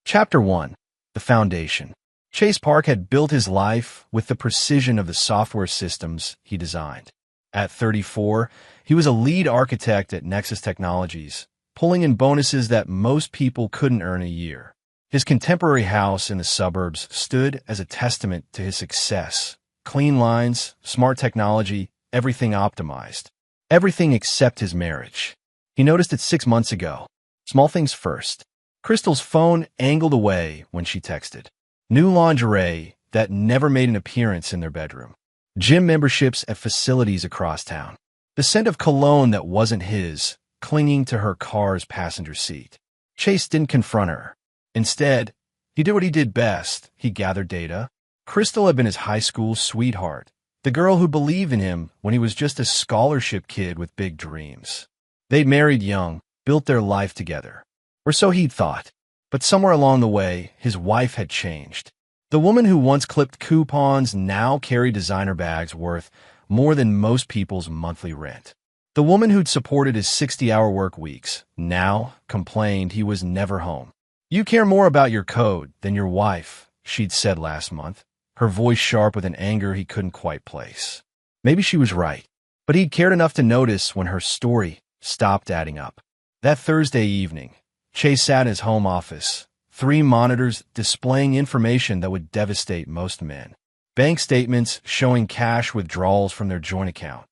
Chapter 1. The Foundation. Chase Park had built his life with the precision of the software systems he designed. At 34, he was a lead architect at Nexus Technologies, pulling in bonuses that most people couldn't earn a year. His contemporary house in the suburbs stood as a testament to his success. Clean lines, smart technology, everything optimized. Everything except his marriage. He noticed it 6 months ago. Small things first. Crystal's phone angled away when she texted. New lingerie that never made an appearance in their bedroom. Gym memberships at facilities across town. The scent of cologne that wasn't his, clinging to her car's passenger seat. Chase didn't confront her. Instead, he did what he did best. He gathered data. Crystal had been his high school sweetheart, the girl who believed in him when he was just a scholarship kid with big dreams. They'd married young, built their life together. Or so he'd thought. But somewhere along the way, his wife had changed. The woman who once clipped coupons now carried designer bags worth more than most people's monthly rent. The woman who'd supported his 60-hour work weeks now complained he was never home. "You care more about your code than your wife," she'd said last month, her voice sharp with an anger he couldn't quite place. Maybe she was right, but he'd cared enough to notice when her story stopped adding up. That Thursday evening, Chase sat in his home office, 3 monitors displaying information that would devastate most men. Bank statements showing cash withdrawals from their joint account,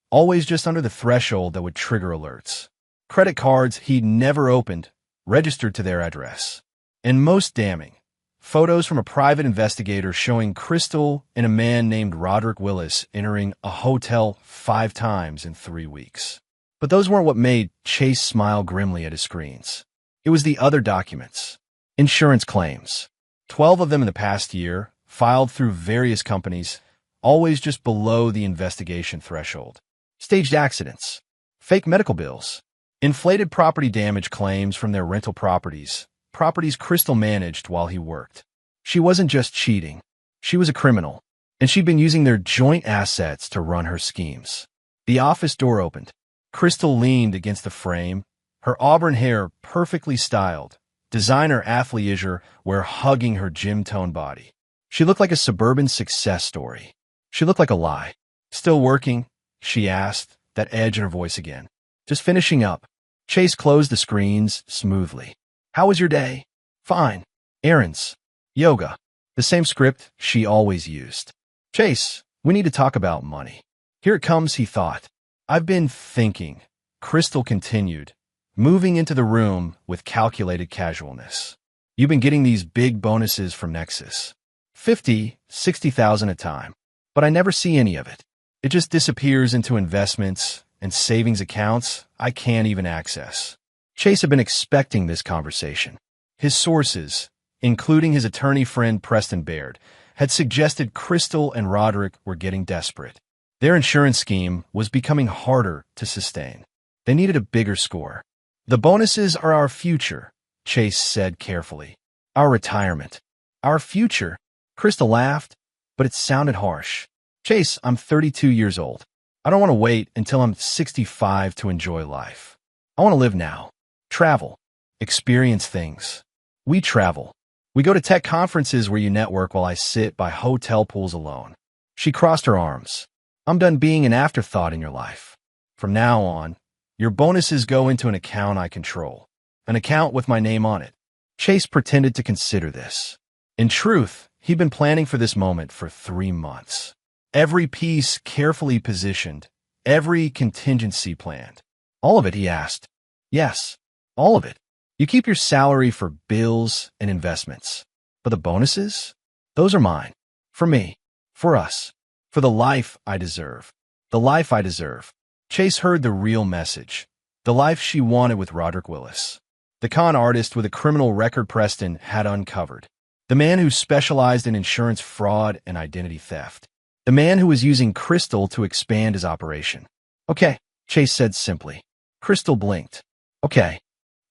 always just under the threshold that would trigger alerts. Credit cards he'd never opened, registered to their address. And most damning, photos from a private investigator showing Crystal and a man named Roderick Willis entering a hotel 5 times in 3 weeks. But those weren't what made Chase smile grimly at his screens. It was the other documents. Insurance claims. 12 of them in the past year, filed through various companies, always just below the investigation threshold. Staged accidents. Fake medical bills. Inflated property damage claims from their rental properties Crystal managed while he worked. She wasn't just cheating. She was a criminal, and she'd been using their joint assets to run her schemes. The office door opened. Crystal leaned against the frame, her auburn hair perfectly styled, designer athleisure wear hugging her gym-toned body. She looked like a suburban success story. She looked like a lie. "Still working?" she asked, that edge in her voice again. "Just finishing up." Chase closed the screens smoothly. "How was your day?" "Fine. Errands. Yoga." The same script she always used. "Chase, we need to talk about money." "Here it comes," he thought. "I've been thinking," Crystal continued, moving into the room with calculated casualness. "You've been getting these big bonuses from Nexus. 50, 60,000 a time. But I never see any of it. It just disappears into investments and savings accounts I can't even access." Chase had been expecting this conversation. His sources, including his attorney friend Preston Baird, had suggested Crystal and Roderick were getting desperate. Their insurance scheme was becoming harder to sustain. They needed a bigger score. "The bonuses are our future," Chase said carefully. "Our retirement. Our future." Crystal laughed, but it sounded harsh. "Chase, I'm 32 years old. I don't want to wait until I'm 65 to enjoy life. I want to live now. Travel. Experience things. We travel. We go to tech conferences where you network while I sit by hotel pools alone." She crossed her arms. "I'm done being an afterthought in your life. From now on, your bonuses go into an account I control. An account with my name on it." Chase pretended to consider this. In truth, he'd been planning for this moment for 3 months. Every piece carefully positioned, every contingency planned. "All of it?" he asked. "Yes, all of it. You keep your salary for bills and investments. But the bonuses? Those are mine. For me. For us. For the life I deserve. The life I deserve." Chase heard the real message. The life she wanted with Roderick Willis. The con artist with a criminal record Preston had uncovered. The man who specialized in insurance fraud and identity theft. The man who was using Crystal to expand his operation. "Okay," Chase said simply. Crystal blinked. "Okay.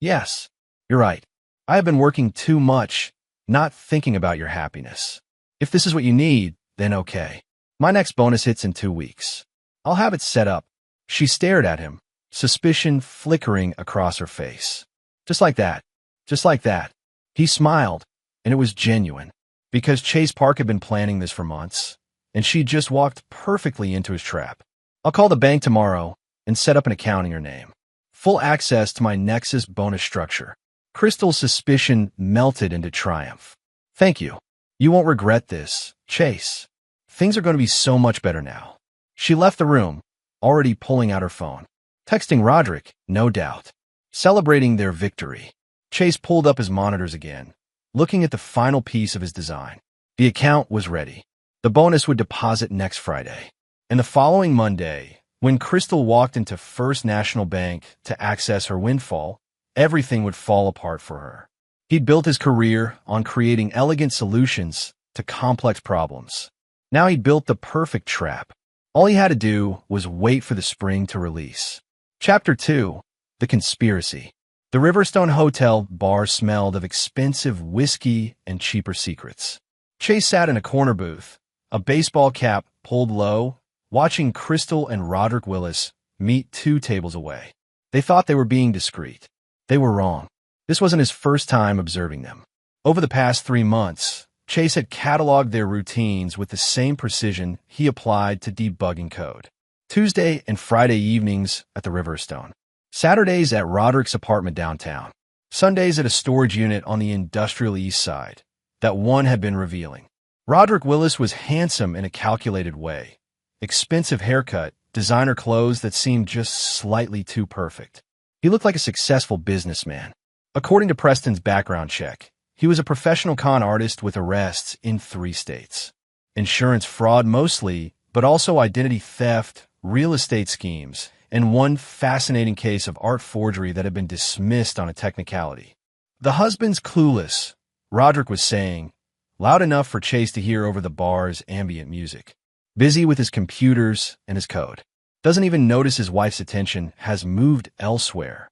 Yes, you're right. I have been working too much, not thinking about your happiness. If this is what you need, then okay. My next bonus hits in 2 weeks. I'll have it set up." She stared at him, suspicion flickering across her face. "Just like that. Just like that." He smiled, and it was genuine, because Chase Park had been planning this for months, and she just walked perfectly into his trap. I'll call the bank tomorrow and set up an account in your name. Full access to my Nexus bonus structure. Crystal's suspicion melted into triumph. Thank you. You won't regret this, Chase. Things are going to be so much better now. She left the room, already pulling out her phone. Texting Roderick, no doubt. Celebrating their victory. Chase pulled up his monitors again, looking at the final piece of his design. The account was ready. The bonus would deposit next Friday. And the following Monday, when Crystal walked into First National Bank to access her windfall, everything would fall apart for her. He'd built his career on creating elegant solutions to complex problems. Now he'd built the perfect trap. All he had to do was wait for the spring to release. Chapter 2. The Conspiracy. The Riverstone Hotel bar smelled of expensive whiskey and cheaper secrets. Chase sat in a corner booth, a baseball cap pulled low, watching Crystal and Roderick Willis meet 2 tables away. They thought they were being discreet. They were wrong. This wasn't his first time observing them. Over the past 3 months, Chase had cataloged their routines with the same precision he applied to debugging code. Tuesday and Friday evenings at the Riverstone. Saturdays at Roderick's apartment downtown. Sundays at a storage unit on the industrial east side. That one had been revealing. Roderick Willis was handsome in a calculated way. Expensive haircut, designer clothes that seemed just slightly too perfect. He looked like a successful businessman. According to Preston's background check, he was a professional con artist with arrests in 3 states. Insurance fraud mostly, but also identity theft, real estate schemes, and one fascinating case of art forgery that had been dismissed on a technicality. The husband's clueless, Roderick was saying, loud enough for Chase to hear over the bar's ambient music. Busy with his computers and his code. Doesn't even notice his wife's attention has moved elsewhere.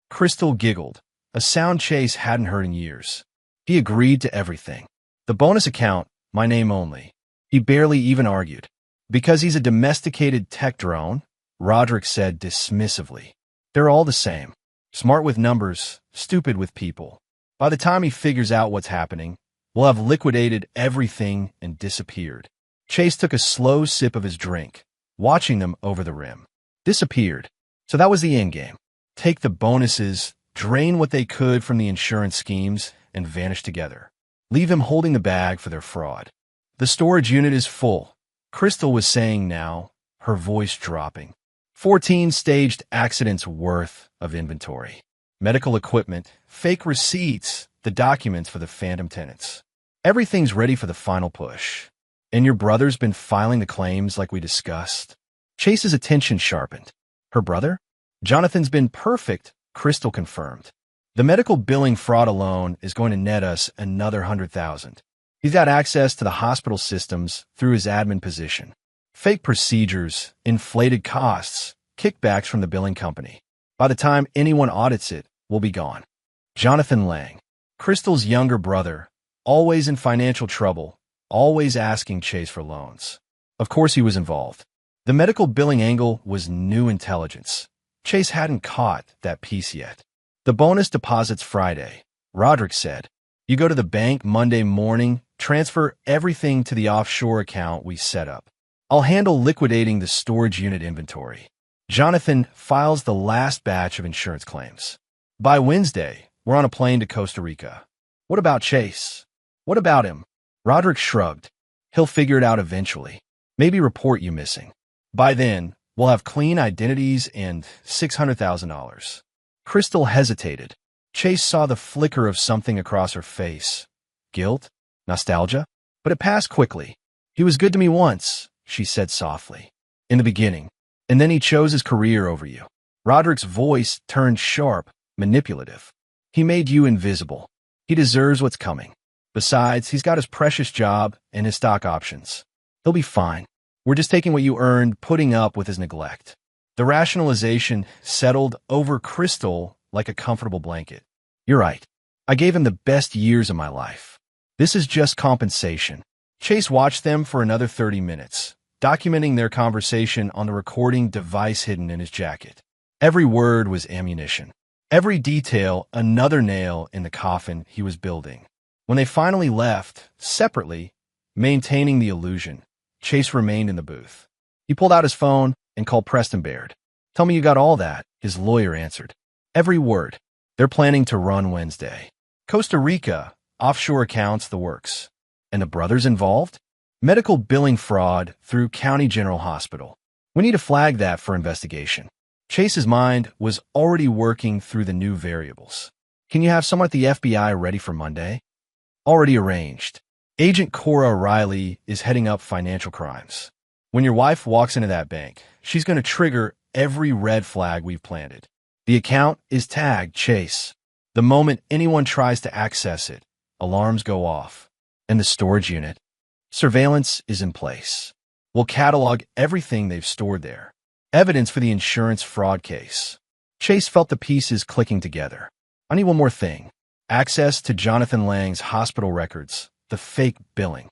Crystal giggled, a sound Chase hadn't heard in years. He agreed to everything. The bonus account, my name only. He barely even argued. Because he's a domesticated tech drone, Roderick said dismissively. They're all the same. Smart with numbers, stupid with people. By the time he figures out what's happening, we'll have liquidated everything and disappeared. Chase took a slow sip of his drink, watching them over the rim. Disappeared. So that was the endgame. Take the bonuses, drain what they could from the insurance schemes, and vanish together. Leave him holding the bag for their fraud. The storage unit is full, Crystal was saying now, her voice dropping. 14 staged accidents worth of inventory. Medical equipment, fake receipts, the documents for the phantom tenants. Everything's ready for the final push. And your brother's been filing the claims like we discussed. Chase's attention sharpened. Her brother? Jonathan's been perfect, Crystal confirmed. The medical billing fraud alone is going to net us another 100,000. He's got access to the hospital systems through his admin position. Fake procedures, inflated costs, kickbacks from the billing company. By the time anyone audits it, we'll be gone. Jonathan Lang, Crystal's younger brother, always in financial trouble, always asking Chase for loans. Of course he was involved. The medical billing angle was new intelligence. Chase hadn't caught that piece yet. The bonus deposits Friday, Roderick said. You go to the bank Monday morning, transfer everything to the offshore account we set up. I'll handle liquidating the storage unit inventory. Jonathan files the last batch of insurance claims. By Wednesday, we're on a plane to Costa Rica. What about Chase? What about him? Roderick shrugged. He'll figure it out eventually. Maybe report you missing. By then, we'll have clean identities and $600,000. Crystal hesitated. Chase saw the flicker of something across her face. Guilt? Nostalgia? But it passed quickly. He was good to me once, she said softly. In the beginning. And then he chose his career over you. Roderick's voice turned sharp, manipulative. He made you invisible. He deserves what's coming. Besides, he's got his precious job and his stock options. He'll be fine. We're just taking what you earned, putting up with his neglect. The rationalization settled over Crystal like a comfortable blanket. You're right. I gave him the best years of my life. This is just compensation. Chase watched them for another 30 minutes, documenting their conversation on the recording device hidden in his jacket. Every word was ammunition. Every detail another nail in the coffin he was building. When they finally left, separately, maintaining the illusion, Chase remained in the booth. He pulled out his phone and called Preston Baird. "Tell me you got all that," his lawyer answered. "Every word. They're planning to run Wednesday. Costa Rica, offshore accounts, the works. And the brothers involved? Medical billing fraud through County General Hospital. We need to flag that for investigation." Chase's mind was already working through the new variables. "Can you have someone at the FBI ready for Monday?" "Already arranged. Agent Cora Riley is heading up financial crimes. When your wife walks into that bank, she's going to trigger every red flag we've planted. The account is tagged Chase. The moment anyone tries to access it, alarms go off. And the storage unit? Surveillance is in place. We'll catalog everything they've stored there. Evidence for the insurance fraud case." Chase felt the pieces clicking together. "I need one more thing. Access to Jonathan Lang's hospital records, the fake billing.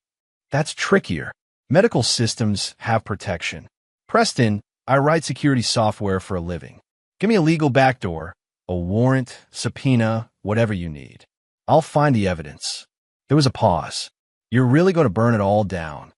That's trickier. Medical systems have protection. Preston, I write security software for a living. Give me a legal backdoor, a warrant, subpoena, whatever you need. I'll find the evidence." There was a pause. "You're really going to burn it all down?"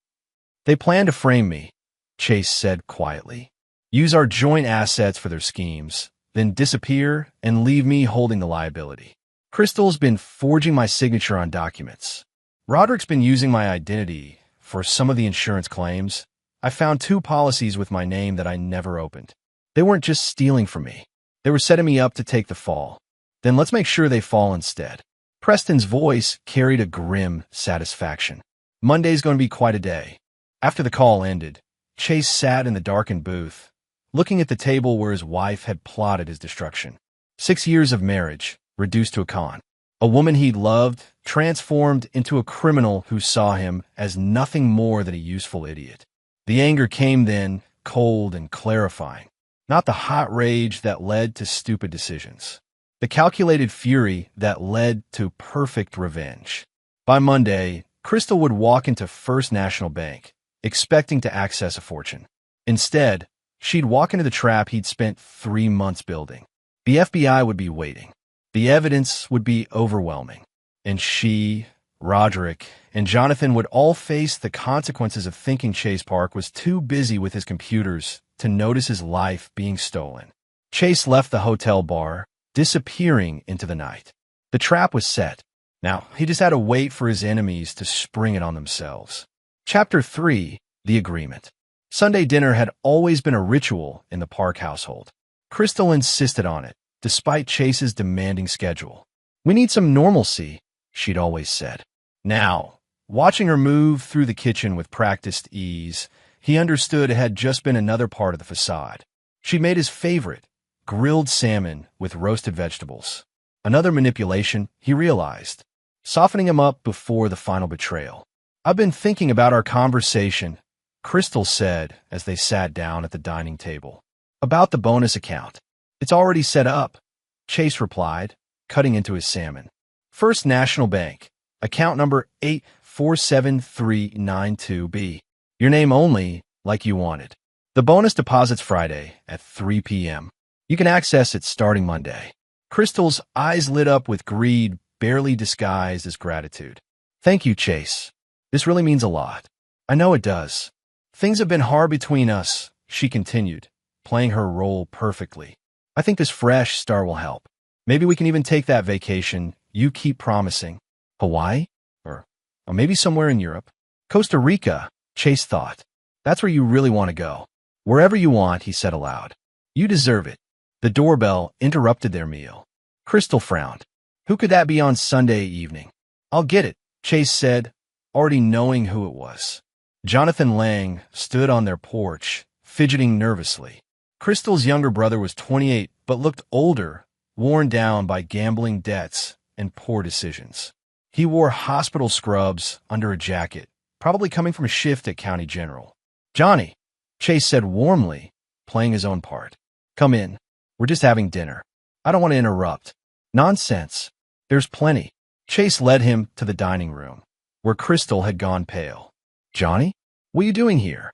"They plan to frame me," Chase said quietly. "Use our joint assets for their schemes, then disappear and leave me holding the liability. Crystal's been forging my signature on documents. Roderick's been using my identity for some of the insurance claims. I found 2 policies with my name that I never opened. They weren't just stealing from me. They were setting me up to take the fall. Then let's make sure they fall instead." Preston's voice carried a grim satisfaction. "Monday's going to be quite a day." After the call ended, Chase sat in the darkened booth, looking at the table where his wife had plotted his destruction. 6 years of marriage, reduced to a con. A woman he'd loved, transformed into a criminal who saw him as nothing more than a useful idiot. The anger came then, cold and clarifying. Not the hot rage that led to stupid decisions. The calculated fury that led to perfect revenge. By Monday, Crystal would walk into First National Bank, expecting to access a fortune. Instead, she'd walk into the trap he'd spent 3 months building. The FBI would be waiting. The evidence would be overwhelming. And she, Roderick, and Jonathan would all face the consequences of thinking Chase Park was too busy with his computers to notice his life being stolen. Chase left the hotel bar, disappearing into the night. The trap was set. Now, he just had to wait for his enemies to spring it on themselves. Chapter 3, The Agreement. Sunday dinner had always been a ritual in the Park household. Crystal insisted on it, despite Chase's demanding schedule. "We need some normalcy," she'd always said. Now, watching her move through the kitchen with practiced ease, he understood it had just been another part of the facade. She'd made his favorite, grilled salmon with roasted vegetables. Another manipulation, he realized, softening him up before the final betrayal. "I've been thinking about our conversation," Crystal said as they sat down at the dining table. "About the bonus account. It's already set up," Chase replied, cutting into his salmon. "First National Bank, account number 847392B. Your name only, like you wanted. The bonus deposits Friday at 3 p.m. You can access it starting Monday." Crystal's eyes lit up with greed barely disguised as gratitude. "Thank you, Chase. This really means a lot." "I know it does. Things have been hard between us," she continued, playing her role perfectly. "I think this fresh start will help. Maybe we can even take that vacation you keep promising. Hawaii? Or maybe somewhere in Europe. Costa Rica," Chase thought. "That's where you really want to go." "Wherever you want," he said aloud. "You deserve it." The doorbell interrupted their meal. Crystal frowned. Who could that be on Sunday evening? "I'll get it," Chase said, already knowing who it was. Jonathan Lang stood on their porch, fidgeting nervously. Crystal's younger brother was 28, but looked older, worn down by gambling debts and poor decisions. He wore hospital scrubs under a jacket, probably coming from a shift at County General. "Johnny," Chase said warmly, playing his own part. "Come in. We're just having dinner. I don't want to interrupt." "Nonsense. There's plenty." Chase led him to the dining room, where Crystal had gone pale. "Johnny, what are you doing here?"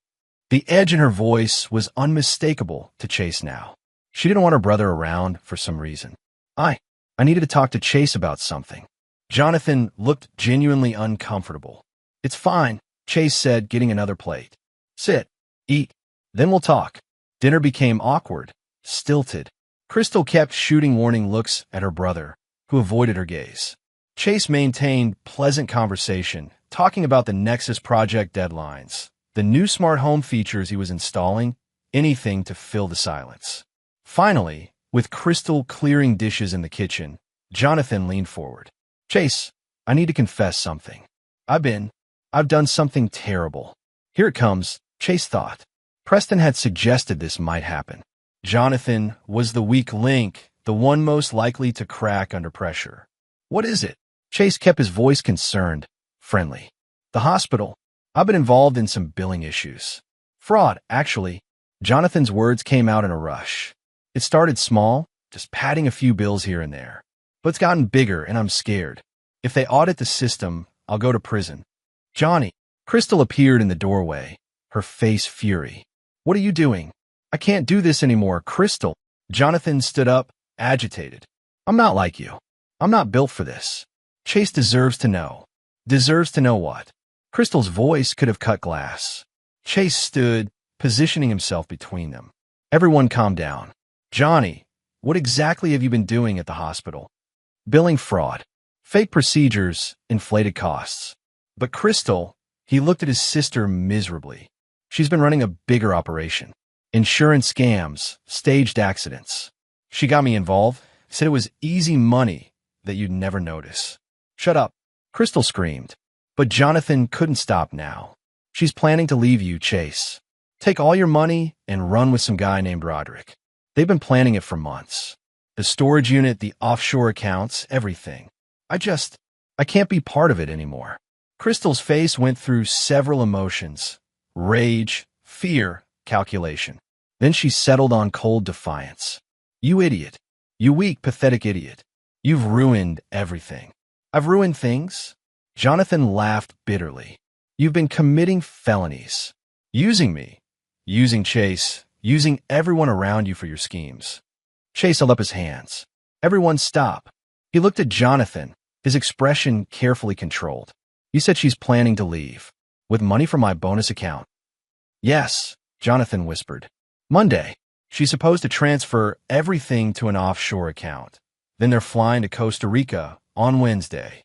The edge in her voice was unmistakable to Chase now. She didn't want her brother around for some reason. I needed to talk to Chase about something. Jonathan looked genuinely uncomfortable. It's fine, Chase said, getting another plate. Sit, eat, then we'll talk. Dinner became awkward, stilted. Crystal kept shooting warning looks at her brother, who avoided her gaze. Chase maintained pleasant conversation, talking about the Nexus project deadlines, the new smart home features he was installing, anything to fill the silence. Finally, with Crystal clearing dishes in the kitchen, Jonathan leaned forward. Chase, I need to confess something. I've done something terrible. Here it comes, Chase thought. Preston had suggested this might happen. Jonathan was the weak link, the one most likely to crack under pressure. What is it? Chase kept his voice concerned, friendly. The hospital. I've been involved in some billing issues. Fraud, actually. Jonathan's words came out in a rush. It started small, just padding a few bills here and there. But it's gotten bigger, and I'm scared. If they audit the system, I'll go to prison. Johnny. Crystal appeared in the doorway, her face fury. What are you doing? I can't do this anymore, Crystal. Jonathan stood up, agitated. I'm not like you. I'm not built for this. Chase deserves to know. Deserves to know what? Crystal's voice could have cut glass. Chase stood, positioning himself between them. Everyone calmed down. Johnny, what exactly have you been doing at the hospital? Billing fraud. Fake procedures, inflated costs. But Crystal, he looked at his sister miserably. She's been running a bigger operation. Insurance scams, staged accidents. She got me involved, said it was easy money that you'd never notice. Shut up, Crystal screamed. But Jonathan couldn't stop now. She's planning to leave you, Chase. Take all your money and run with some guy named Roderick. They've been planning it for months. The storage unit, the offshore accounts, everything. I can't be part of it anymore. Crystal's face went through several emotions. Rage, fear, calculation. Then she settled on cold defiance. You idiot. You weak, pathetic idiot. You've ruined everything. I've ruined things? Jonathan laughed bitterly. You've been committing felonies. Using me. Using Chase. Using everyone around you for your schemes. Chase held up his hands. Everyone stop. He looked at Jonathan, his expression carefully controlled. You said she's planning to leave. With money from my bonus account. Yes, Jonathan whispered. Monday. She's supposed to transfer everything to an offshore account. Then they're flying to Costa Rica on Wednesday.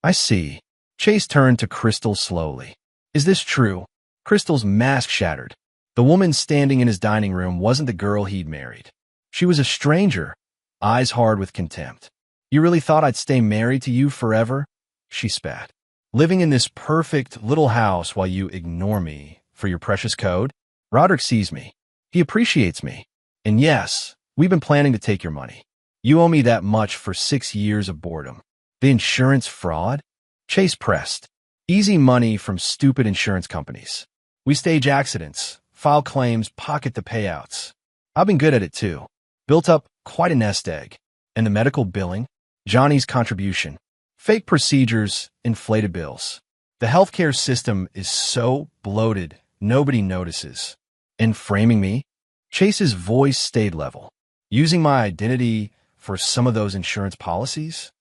I see. Chase turned to Crystal slowly. Is this true? Crystal's mask shattered. The woman standing in his dining room wasn't the girl he'd married. She was a stranger, eyes hard with contempt. You really thought I'd stay married to you forever? She spat. Living in this perfect little house while you ignore me for your precious code? Roderick sees me. He appreciates me. And yes, we've been planning to take your money. You owe me that much for 6 years of boredom. The insurance fraud? Chase pressed. Easy money from stupid insurance companies. We stage accidents, file claims, pocket the payouts. I've been good at it too. Built up quite a nest egg. And the medical billing? Johnny's contribution. Fake procedures, inflated bills. The healthcare system is so bloated, nobody notices. And framing me? Chase's voice stayed level. Using my identity for some of those insurance policies?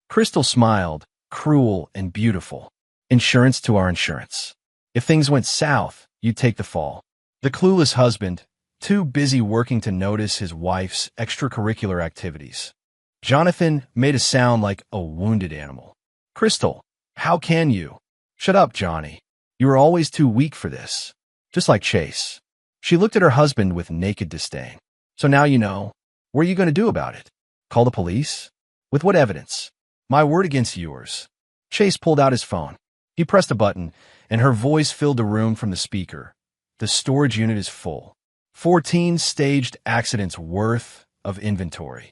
Crystal smiled, cruel and beautiful. Insurance to our insurance. If things went south, you'd take the fall. The clueless husband, too busy working to notice his wife's extracurricular activities. Jonathan made a sound like a wounded animal. Crystal, how can you? Shut up, Johnny. You were always too weak for this. Just like Chase. She looked at her husband with naked disdain. So now you know. What are you going to do about it? Call the police? With what evidence? My word against yours. Chase pulled out his phone. He pressed a button, and her voice filled the room from the speaker. The storage unit is full. 14 staged accidents worth of inventory.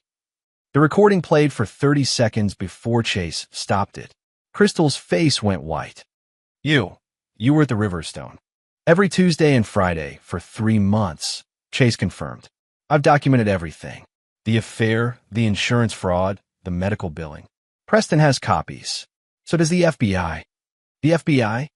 The recording played for 30 seconds before Chase stopped it. Crystal's face went white. You were at the Riverstone. Every Tuesday and Friday for 3 months, Chase confirmed. I've documented everything. The affair, the insurance fraud, the medical billing. Preston has copies. So does the FBI. The FBI?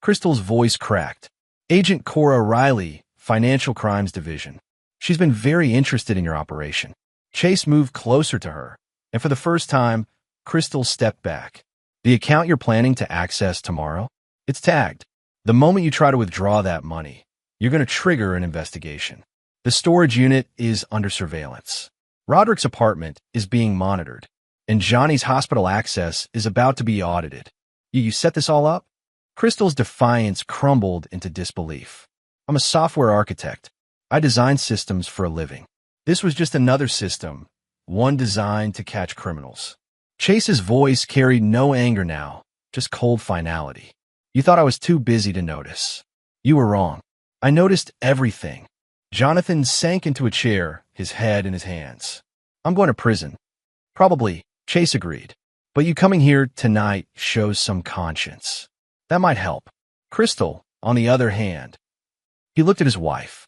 Crystal's voice cracked. Agent Cora Riley, Financial Crimes Division. She's been very interested in your operation. Chase moved closer to her, And for the first time, Crystal stepped back. The account you're planning to access tomorrow? It's tagged. The moment you try to withdraw that money, you're going to trigger an investigation. The storage unit is under surveillance. Roderick's apartment is being monitored, and Johnny's hospital access is about to be audited. You set this all up? Crystal's defiance crumbled into disbelief. I'm a software architect. I design systems for a living. This was just another system, one designed to catch criminals. Chase's voice carried no anger now, just cold finality. You thought I was too busy to notice. You were wrong. I noticed everything. Jonathan sank into a chair, his head in his hands. I'm going to prison. Probably, Chase agreed. But you coming here tonight shows some conscience. That might help. Crystal, on the other hand, he looked at his wife.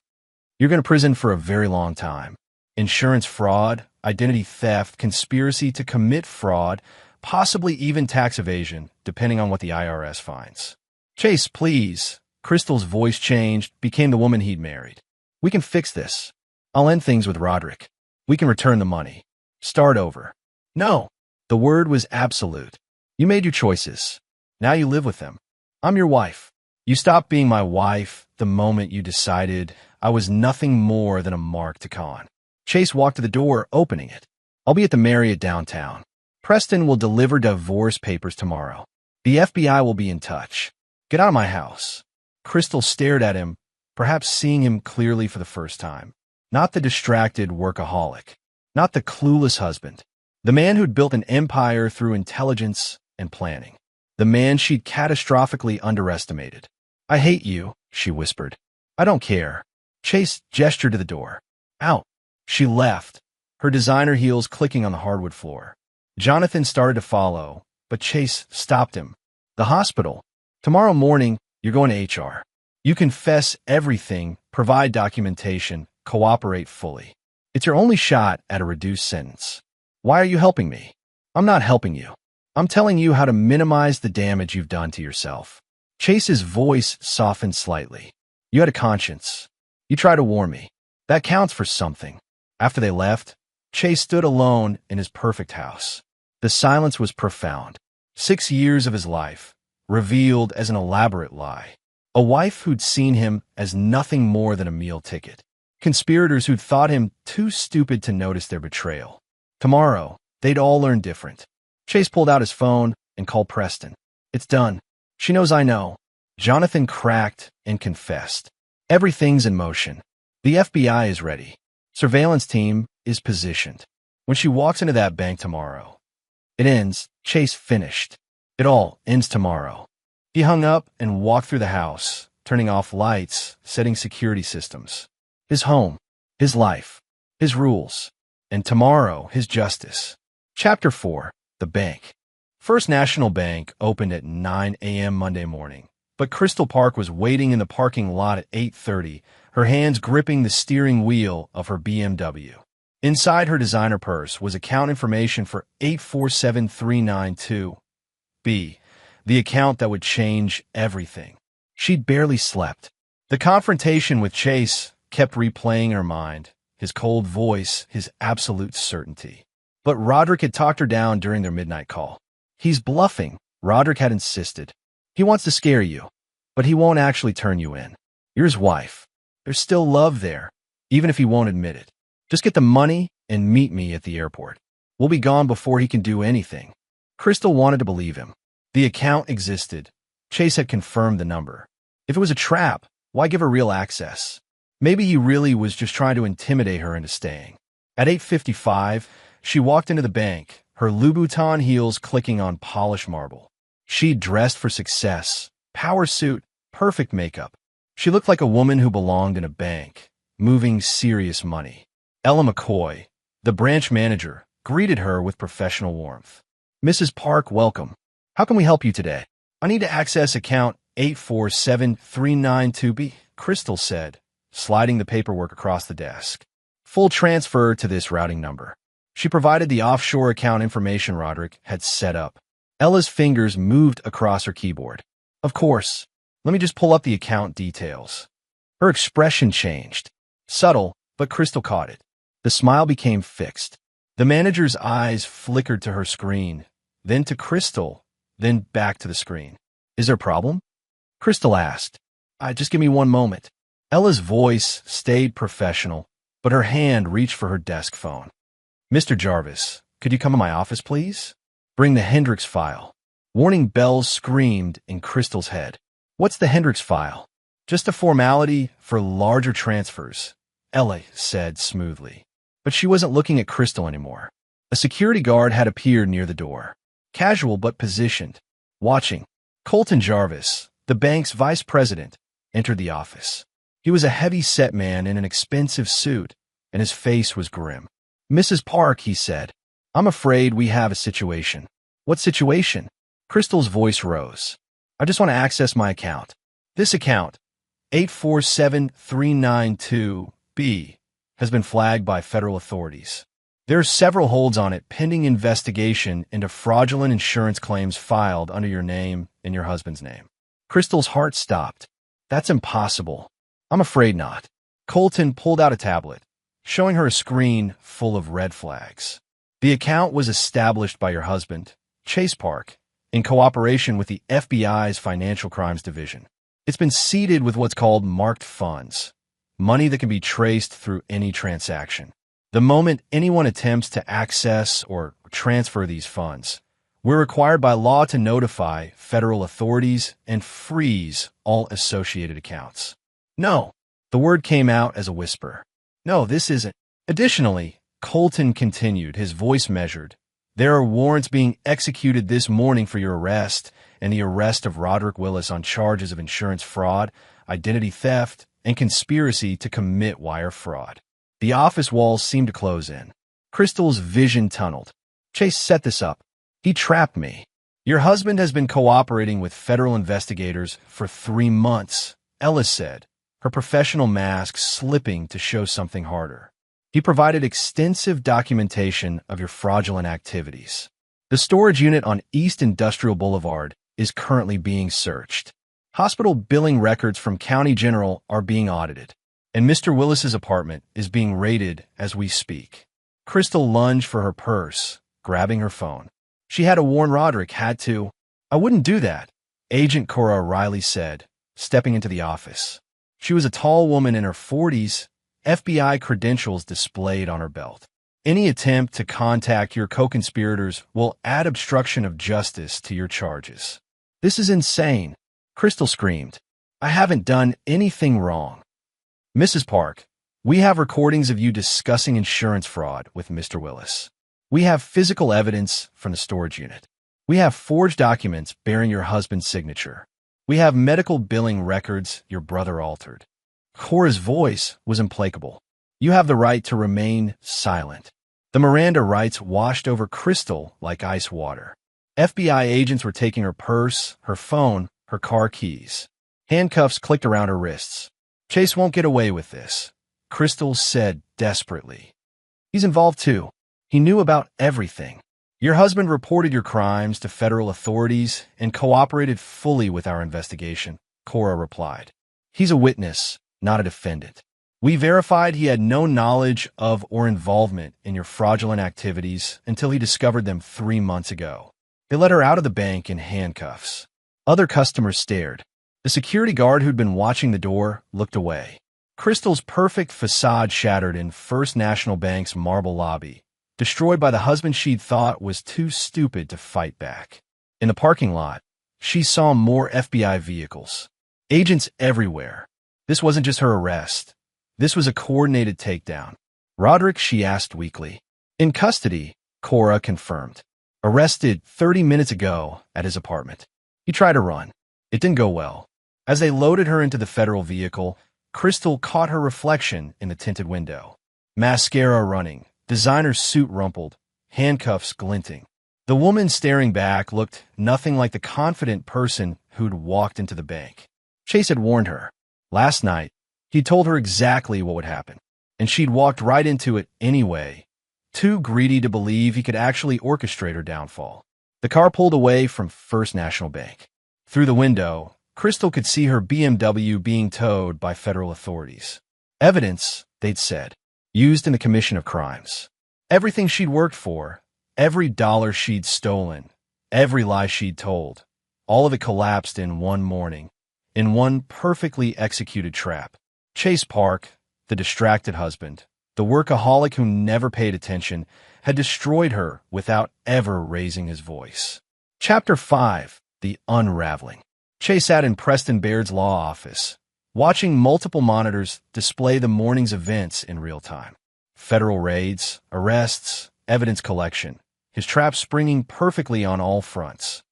You're going to prison for a very long time. Insurance fraud, identity theft, conspiracy to commit fraud, possibly even tax evasion, depending on what the IRS finds. Chase, please. Crystal's voice changed, became the woman he'd married. We can fix this. I'll end things with Roderick. We can return the money. Start over. No. The word was absolute. You made your choices. Now you live with them. I'm your wife. You stopped being my wife the moment you decided I was nothing more than a mark to con. Chase walked to the door, opening it. I'll be at the Marriott downtown. Preston will deliver divorce papers tomorrow. The FBI will be in touch. Get out of my house. Crystal stared at him, perhaps seeing him clearly for the first time. Not the distracted workaholic. Not the clueless husband. The man who'd built an empire through intelligence and planning. The man she'd catastrophically underestimated. I hate you, she whispered. I don't care. Chase gestured to the door. Out. She left, her designer heels clicking on the hardwood floor. Jonathan started to follow, but Chase stopped him. The hospital. Tomorrow morning, you're going to HR. You confess everything, provide documentation, cooperate fully. It's your only shot at a reduced sentence. Why are you helping me? I'm not helping you. I'm telling you how to minimize the damage you've done to yourself. Chase's voice softened slightly. You had a conscience. You tried to warn me. That counts for something. After they left, Chase stood alone in his perfect house. The silence was profound. 6 years of his life, revealed as an elaborate lie. A wife who'd seen him as nothing more than a meal ticket. Conspirators who'd thought him too stupid to notice their betrayal. Tomorrow, they'd all learn different. Chase pulled out his phone and called Preston. It's done. She knows I know. Jonathan cracked and confessed. Everything's in motion. The FBI is ready. Surveillance team is positioned. When she walks into that bank tomorrow, it ends. Chase finished. It all ends tomorrow. He hung up and walked through the house, turning off lights, setting security systems. His home, his life, his rules, and tomorrow his justice. Chapter 4. The Bank. First National Bank opened at 9 a.m. Monday morning, but Crystal Park was waiting in the parking lot at 8:30, her hands gripping the steering wheel of her BMW. Inside her designer purse was account information for 847,392B, the account that would change everything. She'd barely slept. The confrontation with Chase kept replaying in her mind, his cold voice, his absolute certainty. But Roderick had talked her down during their midnight call. He's bluffing, Roderick had insisted. He wants to scare you, but he won't actually turn you in. You're his wife. There's still love there, even if he won't admit it. Just get the money and meet me at the airport. We'll be gone before he can do anything. Crystal wanted to believe him. The account existed. Chase had confirmed the number. If it was a trap, why give her real access? Maybe he really was just trying to intimidate her into staying. At 8:55, she walked into the bank, her Louboutin heels clicking on polished marble. She'd dressed for success, power suit, perfect makeup. She looked like a woman who belonged in a bank, moving serious money. Ella McCoy, the branch manager, greeted her with professional warmth. Mrs. Park, welcome. How can we help you today? I need to access account 847,392B, Crystal said, sliding the paperwork across the desk. Full transfer to this routing number. She provided the offshore account information Roderick had set up. Ella's fingers moved across her keyboard. Of course. Let me just pull up the account details. Her expression changed. Subtle, but Crystal caught it. The smile became fixed. The manager's eyes flickered to her screen, then to Crystal, then back to the screen. Is there a problem? Crystal asked. Just give me one moment. Ella's voice stayed professional, but her hand reached for her desk phone. Mr. Jarvis, could you come to my office, please? Bring the Hendricks file. Warning bells screamed in Crystal's head. What's the Hendricks file? Just a formality for larger transfers, Ella said smoothly. But she wasn't looking at Crystal anymore. A security guard had appeared near the door, casual but positioned, watching. Colton Jarvis, the bank's vice president, entered the office. He was a heavy-set man in an expensive suit, and his face was grim. Mrs. Park, he said, I'm afraid we have a situation. What situation? Crystal's voice rose. I just want to access my account. This account, 847392B, has been flagged by federal authorities. There are several holds on it pending investigation into fraudulent insurance claims filed under your name and your husband's name. Crystal's heart stopped. That's impossible. I'm afraid not. Colton pulled out a tablet, showing her a screen full of red flags. The account was established by your husband, Chase Park, in cooperation with the FBI's Financial Crimes Division. It's been seeded with what's called marked funds, money that can be traced through any transaction. The moment anyone attempts to access or transfer these funds, we're required by law to notify federal authorities and freeze all associated accounts. No, the word came out as a whisper. No, this isn't. Additionally, Colton continued, his voice measured. There are warrants being executed this morning for your arrest and the arrest of Roderick Willis on charges of insurance fraud, identity theft, and conspiracy to commit wire fraud. The office walls seemed to close in. Crystal's vision tunneled. Chase set this up. He trapped me. Your husband has been cooperating with federal investigators for 3 months, Ella said, her professional mask slipping to show something harder. He provided extensive documentation of your fraudulent activities. The storage unit on East Industrial Boulevard is currently being searched. Hospital billing records from County General are being audited, and Mr. Willis's apartment is being raided as we speak. Crystal lunged for her purse, grabbing her phone. She had to warn Roderick, had to. I wouldn't do that, Agent Cora Riley said, stepping into the office. She was a tall woman in her 40s, FBI credentials displayed on her belt. Any attempt to contact your co-conspirators will add obstruction of justice to your charges. This is insane, Crystal screamed. I haven't done anything wrong. Mrs. Park, we have recordings of you discussing insurance fraud with Mr. Willis. We have physical evidence from the storage unit. We have forged documents bearing your husband's signature. We have medical billing records your brother altered. Cora's voice was implacable. You have the right to remain silent. The Miranda rights washed over Crystal like ice water. FBI agents were taking her purse, her phone, her car keys. Handcuffs clicked around her wrists. Chase won't get away with this, Crystal said desperately. He's involved too. He knew about everything. Your husband reported your crimes to federal authorities and cooperated fully with our investigation, Cora replied. He's a witness, not a defendant. We verified he had no knowledge of or involvement in your fraudulent activities until he discovered them 3 months ago. They let her out of the bank in handcuffs. Other customers stared. The security guard who'd been watching the door looked away. Crystal's perfect facade shattered in First National Bank's marble lobby, destroyed by the husband she'd thought was too stupid to fight back. In the parking lot, she saw more FBI vehicles. Agents everywhere. This wasn't just her arrest. This was a coordinated takedown. Roderick, she asked weakly. In custody, Cora confirmed. Arrested 30 minutes ago at his apartment. He tried to run. It didn't go well. As they loaded her into the federal vehicle, Crystal caught her reflection in the tinted window. Mascara running, designer suit rumpled, handcuffs glinting. The woman staring back looked nothing like the confident person who'd walked into the bank. Chase had warned her. Last night, he'd told her exactly what would happen, and she'd walked right into it anyway, too greedy to believe he could actually orchestrate her downfall. The car pulled away from First National Bank. Through the window, Crystal could see her BMW being towed by federal authorities. Evidence, they'd said, used in the commission of crimes. Everything she'd worked for, every dollar she'd stolen, every lie she'd told, all of it collapsed in one morning, in one perfectly executed trap. Chase Park, the distracted husband, the workaholic who never paid attention, had destroyed her without ever raising his voice. Chapter 5. The Unraveling. Chase sat in Preston Baird's law office, watching multiple monitors display the morning's events in real time. Federal raids, arrests, evidence collection, his trap springing perfectly on all fronts.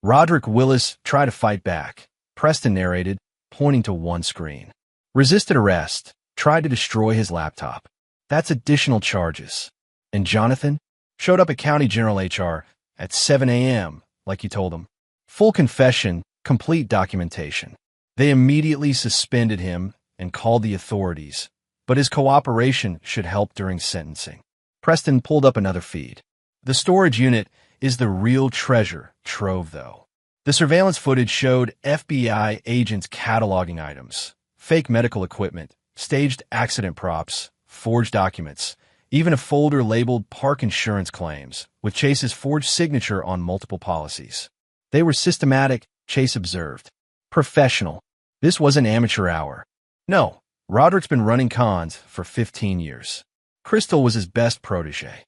Roderick Willis tried to fight back, Preston narrated, pointing to one screen. Resisted arrest, tried to destroy his laptop. That's additional charges. And Jonathan showed up at County General HR at 7 a.m., like you told him. Full confession, complete documentation. They immediately suspended him and called the authorities, but his cooperation should help during sentencing. Preston pulled up another feed. The storage unit is the real treasure trove, though. The surveillance footage showed FBI agents cataloging items, fake medical equipment, staged accident props, forged documents, even a folder labeled Park Insurance Claims, with Chase's forged signature on multiple policies. They were systematic, Chase observed. Professional. This wasn't amateur hour. No, Roderick's been running cons for 15 years. Crystal was his best protege.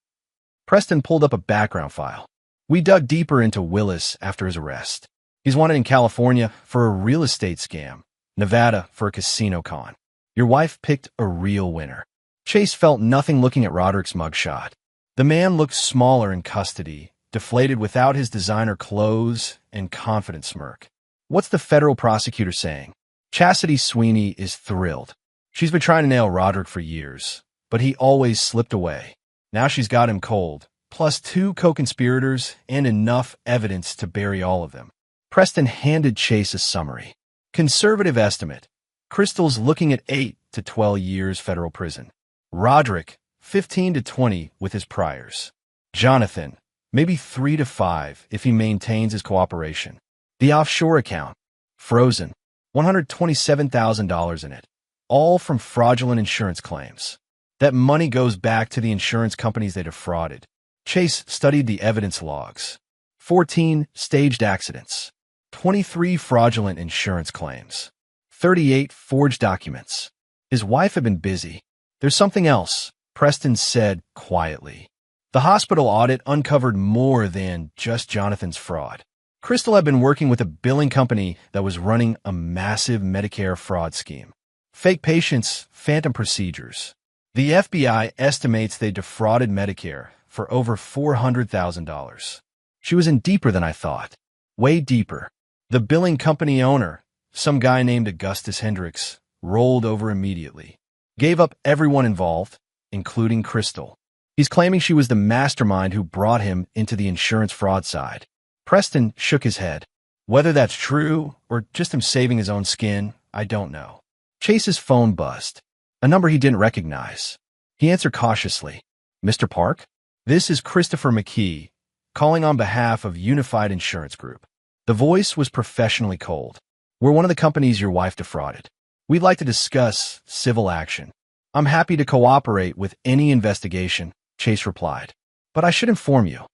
Preston pulled up a background file. We dug deeper into Willis after his arrest. He's wanted in California for a real estate scam, Nevada for a casino con. Your wife picked a real winner. Chase felt nothing looking at Roderick's mugshot. The man looked smaller in custody, deflated without his designer clothes and confident smirk. What's the federal prosecutor saying? Chastity Sweeney is thrilled. She's been trying to nail Roderick for years, but he always slipped away. Now she's got him cold, plus 2 co-conspirators and enough evidence to bury all of them. Preston handed Chase a summary. Conservative estimate. Crystal's looking at 8 to 12 years federal prison. Roderick, 15 to 20 with his priors. Jonathan, maybe 3 to 5 if he maintains his cooperation. The offshore account, frozen, $127,000 in it, all from fraudulent insurance claims. That money goes back to the insurance companies they defrauded. Chase studied the evidence logs. 14 staged accidents, 23 fraudulent insurance claims, 38 forged documents. His wife had been busy. There's something else, Preston said quietly. The hospital audit uncovered more than just Jonathan's fraud. Crystal had been working with a billing company that was running a massive Medicare fraud scheme. Fake patients, phantom procedures. The FBI estimates they defrauded Medicare for over $400,000. She was in deeper than I thought. Way deeper. The billing company owner, some guy named Augustus Hendricks, rolled over immediately. Gave up everyone involved, including Crystal. He's claiming she was the mastermind who brought him into the insurance fraud side. Preston shook his head. Whether that's true or just him saving his own skin, I don't know. Chase's phone buzzed. A number he didn't recognize. He answered cautiously. Mr. Park? This is Christopher McKee, calling on behalf of Unified Insurance Group. The voice was professionally cold. We're one of the companies your wife defrauded. We'd like to discuss civil action. I'm happy to cooperate with any investigation, Chase replied. But I should inform you,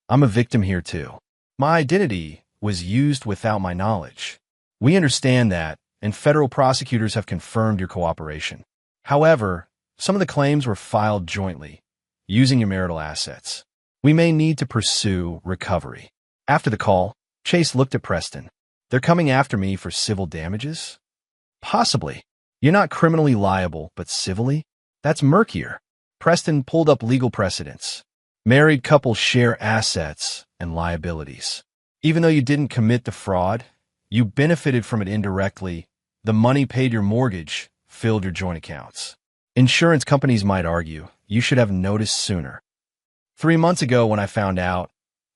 I'm a victim here too. My identity was used without my knowledge. We understand that, and federal prosecutors have confirmed your cooperation. However, some of the claims were filed jointly, using your marital assets. We may need to pursue recovery. After the call, Chase looked at Preston. They're coming after me for civil damages? Possibly. You're not criminally liable, but civilly? That's murkier. Preston pulled up legal precedents. Married couples share assets and liabilities. Even though you didn't commit the fraud, you benefited from it indirectly. The money paid your mortgage, filled your joint accounts. Insurance companies might argue you should have noticed sooner. 3 months ago when I found out,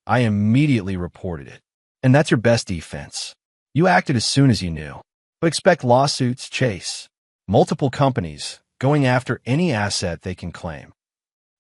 I immediately reported it. And that's your best defense. You acted as soon as you knew. But expect lawsuits, Chase. Multiple companies going after any asset they can claim.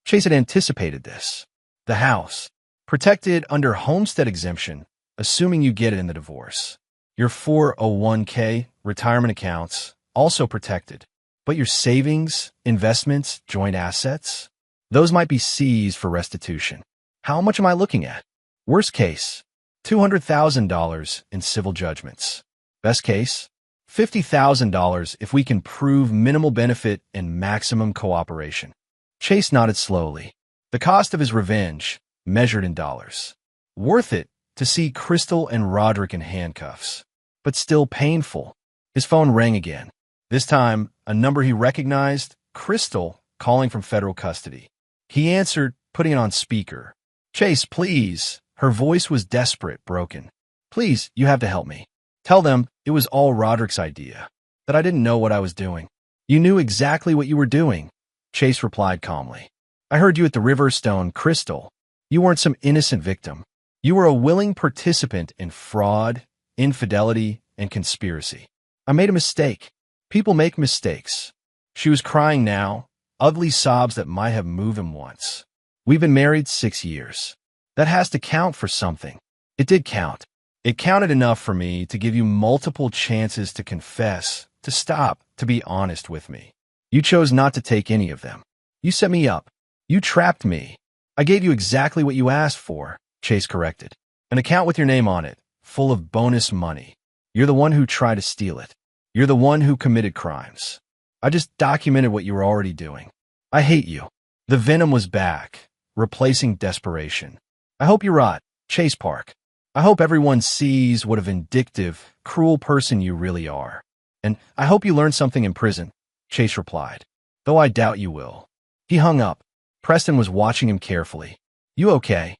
Chase had anticipated this. The house, protected under homestead exemption, assuming you get it in the divorce. Your 401k, retirement accounts, also protected. But your savings, investments, joint assets? Those might be C's for restitution. How much am I looking at? Worst case, $200,000 in civil judgments. Best case, $50,000 if we can prove minimal benefit and maximum cooperation. Chase nodded slowly. The cost of his revenge, measured in dollars. Worth it to see Crystal and Roderick in handcuffs, but still painful. His phone rang again. This time, a number he recognized, Crystal, calling from federal custody. He answered, putting it on speaker. Chase, please. Her voice was desperate, broken. Please, you have to help me. Tell them it was all Roderick's idea, that I didn't know what I was doing. You knew exactly what you were doing, Chase replied calmly. I heard you at the Riverstone, Crystal. You weren't some innocent victim. You were a willing participant in fraud, infidelity, and conspiracy. I made a mistake. People make mistakes. She was crying now, ugly sobs that might have moved him once. We've been married 6 years. That has to count for something. It did count. It counted enough for me to give you multiple chances to confess, to stop, to be honest with me. You chose not to take any of them. You set me up. You trapped me. I gave you exactly what you asked for, Chase corrected. An account with your name on it, full of bonus money. You're the one who tried to steal it. You're the one who committed crimes. I just documented what you were already doing. I hate you. The venom was back, replacing desperation. I hope you rot, Chase Park. I hope everyone sees what a vindictive, cruel person you really are. And I hope you learn something in prison, Chase replied, though I doubt you will. He hung up. Preston was watching him carefully. You okay?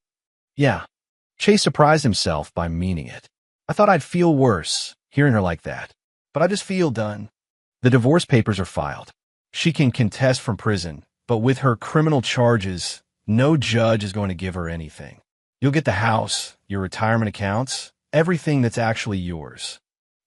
Yeah. Chase surprised himself by meaning it. I thought I'd feel worse, hearing her like that. But I just feel done. The divorce papers are filed. She can contest from prison, but with her criminal charges, no judge is going to give her anything. You'll get the house, your retirement accounts, everything that's actually yours.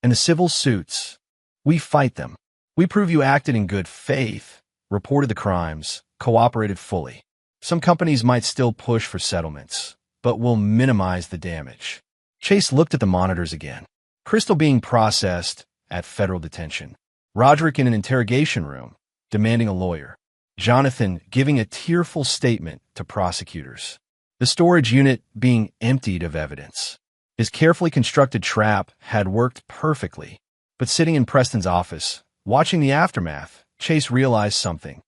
And the civil suits, we fight them. We prove you acted in good faith, reported the crimes, cooperated fully. Some companies might still push for settlements, but will minimize the damage. Chase looked at the monitors again. Crystal being processed at federal detention. Roderick in an interrogation room, demanding a lawyer. Jonathan giving a tearful statement to prosecutors. The storage unit being emptied of evidence. His carefully constructed trap had worked perfectly, but sitting in Preston's office, watching the aftermath, Chase realized something.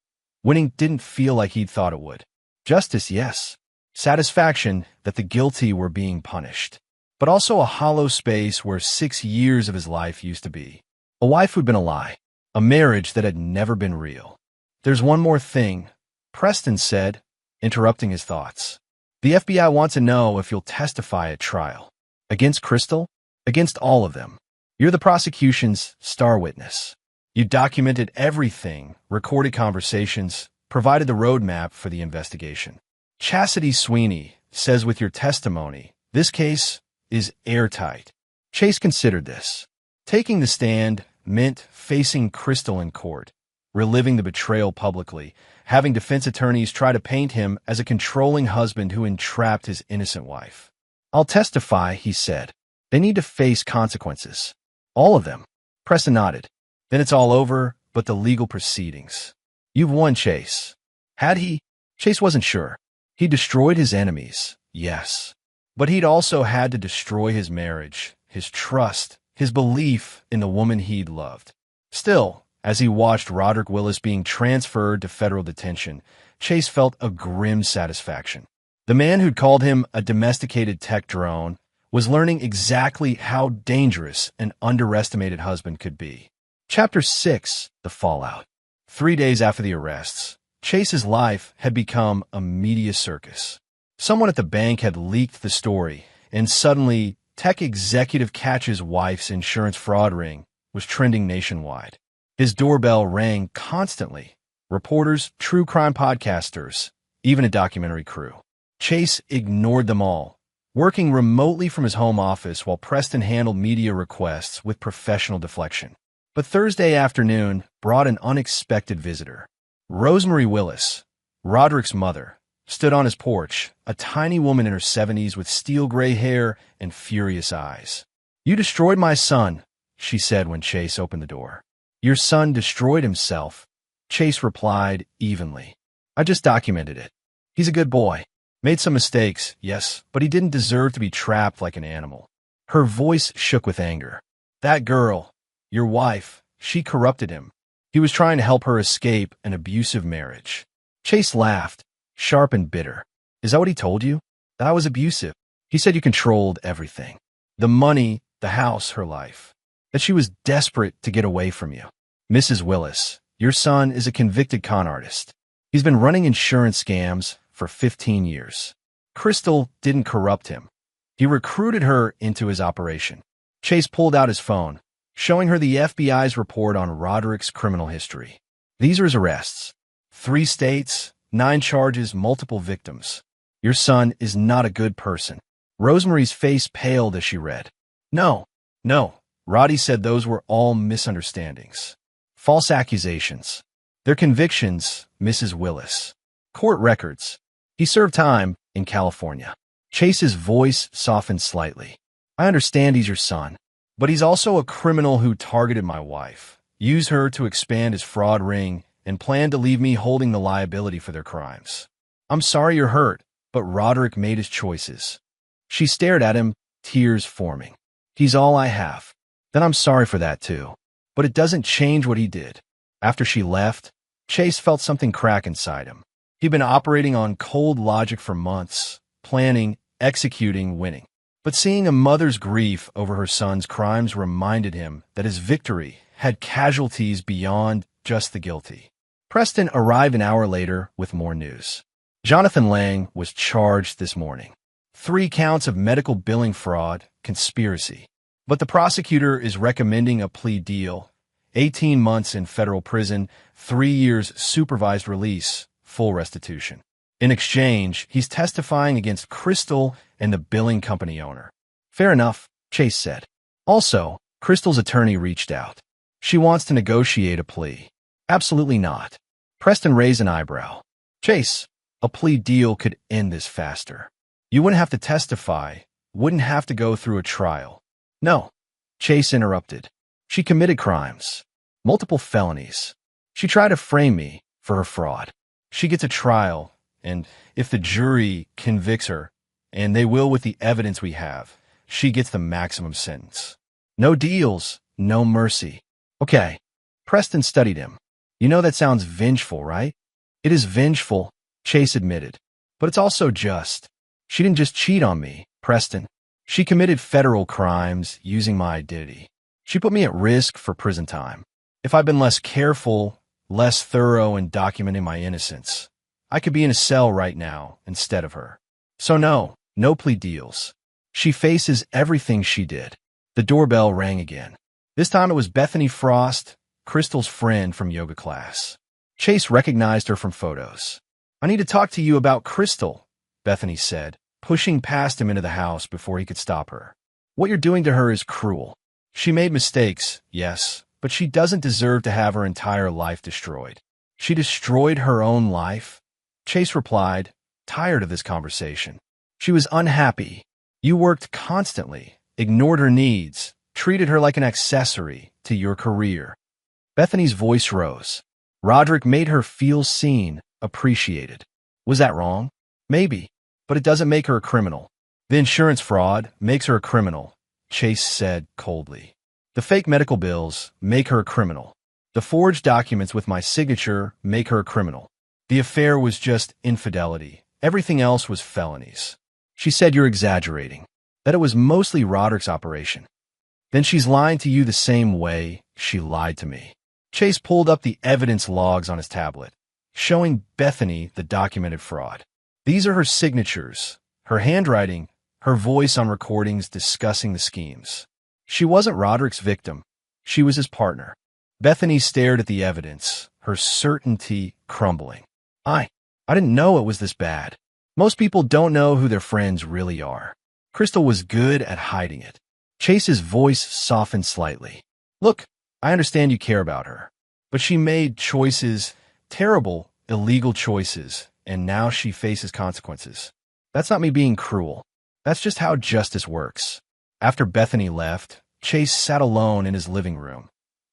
Winning didn't feel like he'd thought it would. Justice, yes. Satisfaction that the guilty were being punished. But also a hollow space where 6 years of his life used to be. A wife who'd been a lie. A marriage that had never been real. There's one more thing, Preston said, interrupting his thoughts. The FBI wants to know if you'll testify at trial. Against Crystal? Against all of them. You're the prosecution's star witness. You documented everything, recorded conversations, provided the roadmap for the investigation. Chastity Sweeney says with your testimony, this case is airtight. Chase considered this. Taking the stand meant facing Crystal in court, reliving the betrayal publicly, having defense attorneys try to paint him as a controlling husband who entrapped his innocent wife. I'll testify, he said. They need to face consequences. All of them. Preston nodded. Then it's all over, but the legal proceedings. You've won, Chase. Had he? Chase wasn't sure. He destroyed his enemies, yes. But he'd also had to destroy his marriage, his trust, his belief in the woman he'd loved. Still, as he watched Roderick Willis being transferred to federal detention, Chase felt a grim satisfaction. The man who'd called him a domesticated tech drone was learning exactly how dangerous an underestimated husband could be. Chapter 6, The Fallout. 3 days after the arrests, Chase's life had become a media circus. Someone at the bank had leaked the story, and suddenly, tech executive catches wife's insurance fraud ring was trending nationwide. His doorbell rang constantly. Reporters, true crime podcasters, even a documentary crew. Chase ignored them all, working remotely from his home office while Preston handled media requests with professional deflection. But Thursday afternoon brought an unexpected visitor. Rosemary Willis, Roderick's mother, stood on his porch, a tiny woman in her 70s with steel gray hair and furious eyes. You destroyed my son, she said when Chase opened the door. Your son destroyed himself, Chase replied evenly. I just documented it. He's a good boy. Made some mistakes, yes, but he didn't deserve to be trapped like an animal. Her voice shook with anger. That girl, your wife, she corrupted him. He was trying to help her escape an abusive marriage. Chase laughed, sharp and bitter. Is that what he told you? That I was abusive? He said you controlled everything. The money, the house, her life. That she was desperate to get away from you. Mrs. Willis, your son is a convicted con artist. He's been running insurance scams for 15 years. Crystal didn't corrupt him. He recruited her into his operation. Chase pulled out his phone, showing her the FBI's report on Roderick's criminal history. These are his arrests. 3 states, 9 charges, multiple victims. Your son is not a good person. Rosemary's face paled as she read. No. Roddy said those were all misunderstandings. False accusations. Their convictions, Mrs. Willis. Court records. He served time in California. Chase's voice softened slightly. I understand he's your son, but he's also a criminal who targeted my wife, used her to expand his fraud ring, and planned to leave me holding the liability for their crimes. I'm sorry you're hurt, but Roderick made his choices. She stared at him, tears forming. He's all I have. Then I'm sorry for that too. But it doesn't change what he did. After she left, Chase felt something crack inside him. He'd been operating on cold logic for months, planning, executing, winning. But seeing a mother's grief over her son's crimes reminded him that his victory had casualties beyond just the guilty. Preston arrived an hour later with more news. Jonathan Lang was charged this morning. 3 counts of medical billing fraud, conspiracy. But the prosecutor is recommending a plea deal, 18 months in federal prison, 3 years supervised release, full restitution. In exchange, he's testifying against Crystal and the billing company owner. Fair enough, Chase said. Also, Crystal's attorney reached out. She wants to negotiate a plea. Absolutely not. Preston raised an eyebrow. Chase, a plea deal could end this faster. You wouldn't have to testify, wouldn't have to go through a trial. No, Chase interrupted. She committed crimes, multiple felonies. She tried to frame me for her fraud. She gets a trial, and if the jury convicts her, and they will with the evidence we have, she gets the maximum sentence. No deals, no mercy. Okay. Preston studied him. You know that sounds vengeful, right? It is vengeful, Chase admitted. But it's also just. She didn't just cheat on me, Preston. She committed federal crimes using my identity. She put me at risk for prison time. If I'd been less careful, less thorough in documenting my innocence, I could be in a cell right now instead of her. So no plea deals. She faces everything she did. The doorbell rang again. This time it was Bethany Frost, Crystal's friend from yoga class. Chase recognized her from photos. I need to talk to you about Crystal, Bethany said, pushing past him into the house before he could stop her. What you're doing to her is cruel. She made mistakes, yes, but she doesn't deserve to have her entire life destroyed. She destroyed her own life? Chase replied, tired of this conversation. She was unhappy. You worked constantly, ignored her needs, treated her like an accessory to your career. Bethany's voice rose. Roderick made her feel seen, appreciated. Was that wrong? Maybe, but it doesn't make her a criminal. The insurance fraud makes her a criminal, Chase said coldly. The fake medical bills make her a criminal. The forged documents with my signature make her a criminal. The affair was just infidelity. Everything else was felonies. She said you're exaggerating, that it was mostly Roderick's operation. Then she's lying to you the same way she lied to me. Chase pulled up the evidence logs on his tablet, showing Bethany the documented fraud. These are her signatures, her handwriting, her voice on recordings discussing the schemes. She wasn't Roderick's victim. She was his partner. Bethany stared at the evidence, her certainty crumbling. I didn't know it was this bad. Most people don't know who their friends really are. Crystal was good at hiding it. Chase's voice softened slightly. Look, I understand you care about her, but she made choices, terrible, illegal choices, and now she faces consequences. That's not me being cruel. That's just how justice works. After Bethany left, Chase sat alone in his living room,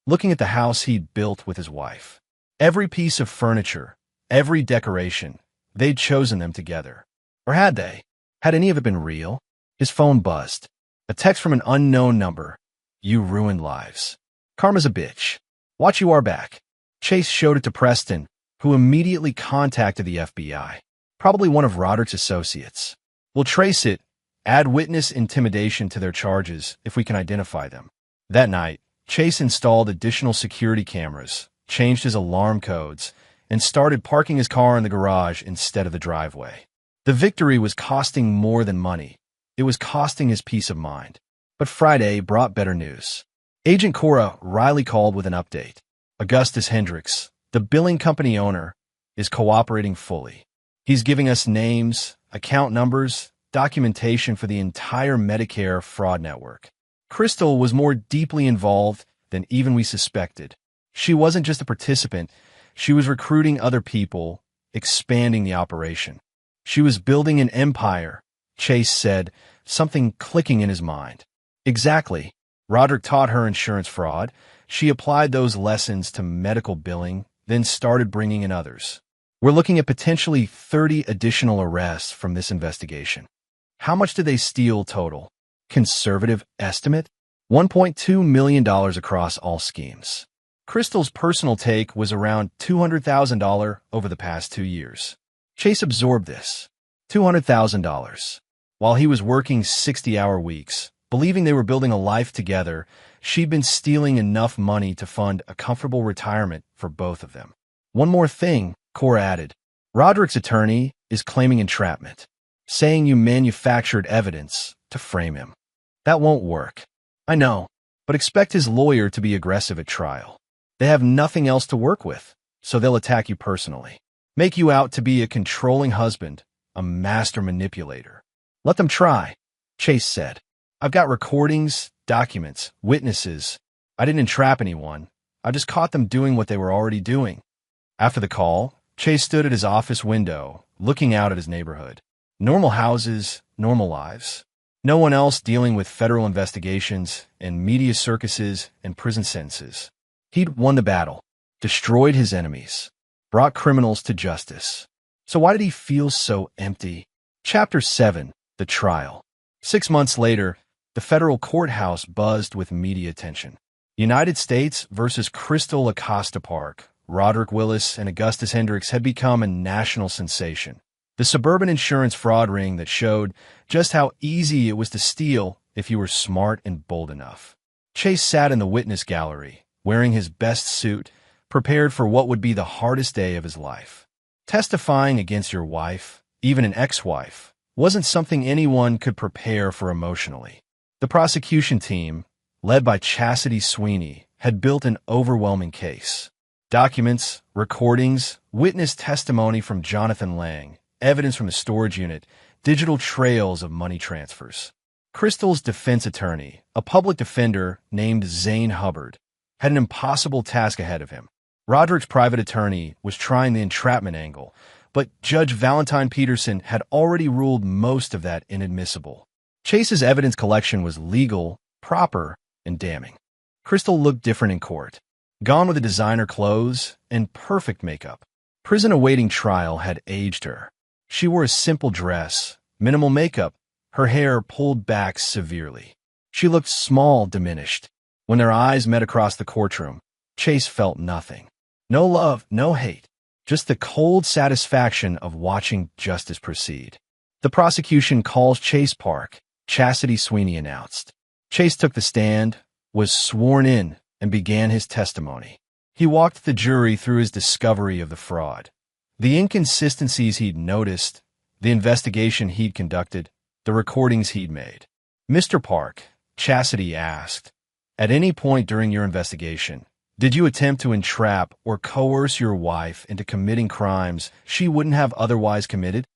looking at the house he'd built with his wife. Every piece of furniture, Every decoration. They'd chosen them together. Or had they? Had any of it been real? His phone buzzed. A text from an unknown number. You ruined lives. Karma's a bitch. Watch you are back. Chase showed it to Preston, who immediately contacted the FBI. Probably one of Roderick's associates. We'll trace it, add witness intimidation to their charges if we can identify them. That night, Chase installed additional security cameras, changed his alarm codes, and started parking his car in the garage instead of the driveway. The victory was costing more than money. It was costing his peace of mind. But Friday brought better news. Agent Cora Riley called with an update. Augustus Hendricks, the billing company owner, is cooperating fully. He's giving us names, account numbers, documentation for the entire Medicare fraud network. Crystal was more deeply involved than even we suspected. She wasn't just a participant, she was recruiting other people, expanding the operation. She was building an empire, Chase said, something clicking in his mind. Exactly. Roderick taught her insurance fraud. She applied those lessons to medical billing, then started bringing in others. We're looking at potentially 30 additional arrests from this investigation. How much did they steal total? Conservative estimate? $1.2 million across all schemes. Crystal's personal take was around $200,000 over the past 2 years. Chase absorbed this. $200,000. While he was working 60-hour weeks, believing they were building a life together, she'd been stealing enough money to fund a comfortable retirement for both of them. One more thing, Cora added. Roderick's attorney is claiming entrapment, saying you manufactured evidence to frame him. That won't work. I know, but expect his lawyer to be aggressive at trial. They have nothing else to work with, so they'll attack you personally. Make you out to be a controlling husband, a master manipulator. Let them try, Chase said. I've got recordings, documents, witnesses. I didn't entrap anyone. I just caught them doing what they were already doing. After the call, Chase stood at his office window, looking out at his neighborhood. Normal houses, normal lives. No one else dealing with federal investigations and media circuses and prison sentences. He'd won the battle, destroyed his enemies, brought criminals to justice. So why did he feel so empty? Chapter 7, The Trial. 6 months later, the federal courthouse buzzed with media attention. United States versus Crystal Acosta Park, Roderick Willis and Augustus Hendricks had become a national sensation. The suburban insurance fraud ring that showed just how easy it was to steal if you were smart and bold enough. Chase sat in the witness gallery, wearing his best suit, prepared for what would be the hardest day of his life. Testifying against your wife, even an ex-wife, wasn't something anyone could prepare for emotionally. The prosecution team, led by Chastity Sweeney, had built an overwhelming case. Documents, recordings, witness testimony from Jonathan Lang, evidence from the storage unit, digital trails of money transfers. Crystal's defense attorney, a public defender named Zane Hubbard, had an impossible task ahead of him. Roderick's private attorney was trying the entrapment angle, but Judge Valentine Peterson had already ruled most of that inadmissible. Chase's evidence collection was legal, proper, and damning. Crystal looked different in court, gone with the designer clothes and perfect makeup. Prison awaiting trial had aged her. She wore a simple dress, minimal makeup, her hair pulled back severely. She looked small, diminished. When their eyes met across the courtroom, Chase felt nothing. No love, no hate, just the cold satisfaction of watching justice proceed. The prosecution calls Chase Park, Chastity Sweeney announced. Chase took the stand, was sworn in, and began his testimony. He walked the jury through his discovery of the fraud, the inconsistencies he'd noticed, the investigation he'd conducted, the recordings he'd made. Mr. Park, Chastity asked, at any point during your investigation, did you attempt to entrap or coerce your wife into committing crimes she wouldn't have otherwise committed?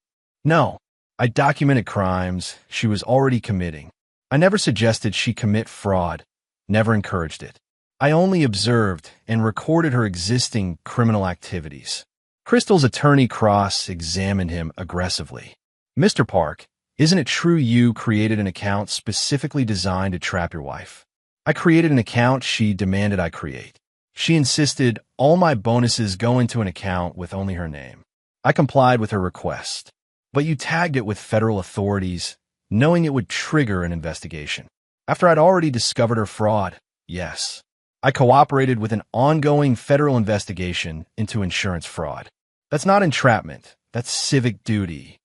No. I documented crimes she was already committing. I never suggested she commit fraud, never encouraged it. I only observed and recorded her existing criminal activities. Crystal's attorney cross-examined him aggressively. Mr. Park, isn't it true you created an account specifically designed to trap your wife? I created an account she demanded I create. She insisted all my bonuses go into an account with only her name. I complied with her request. But you tagged it with federal authorities, knowing it would trigger an investigation. After I'd already discovered her fraud, yes. I cooperated with an ongoing federal investigation into insurance fraud. That's not entrapment. That's civic duty.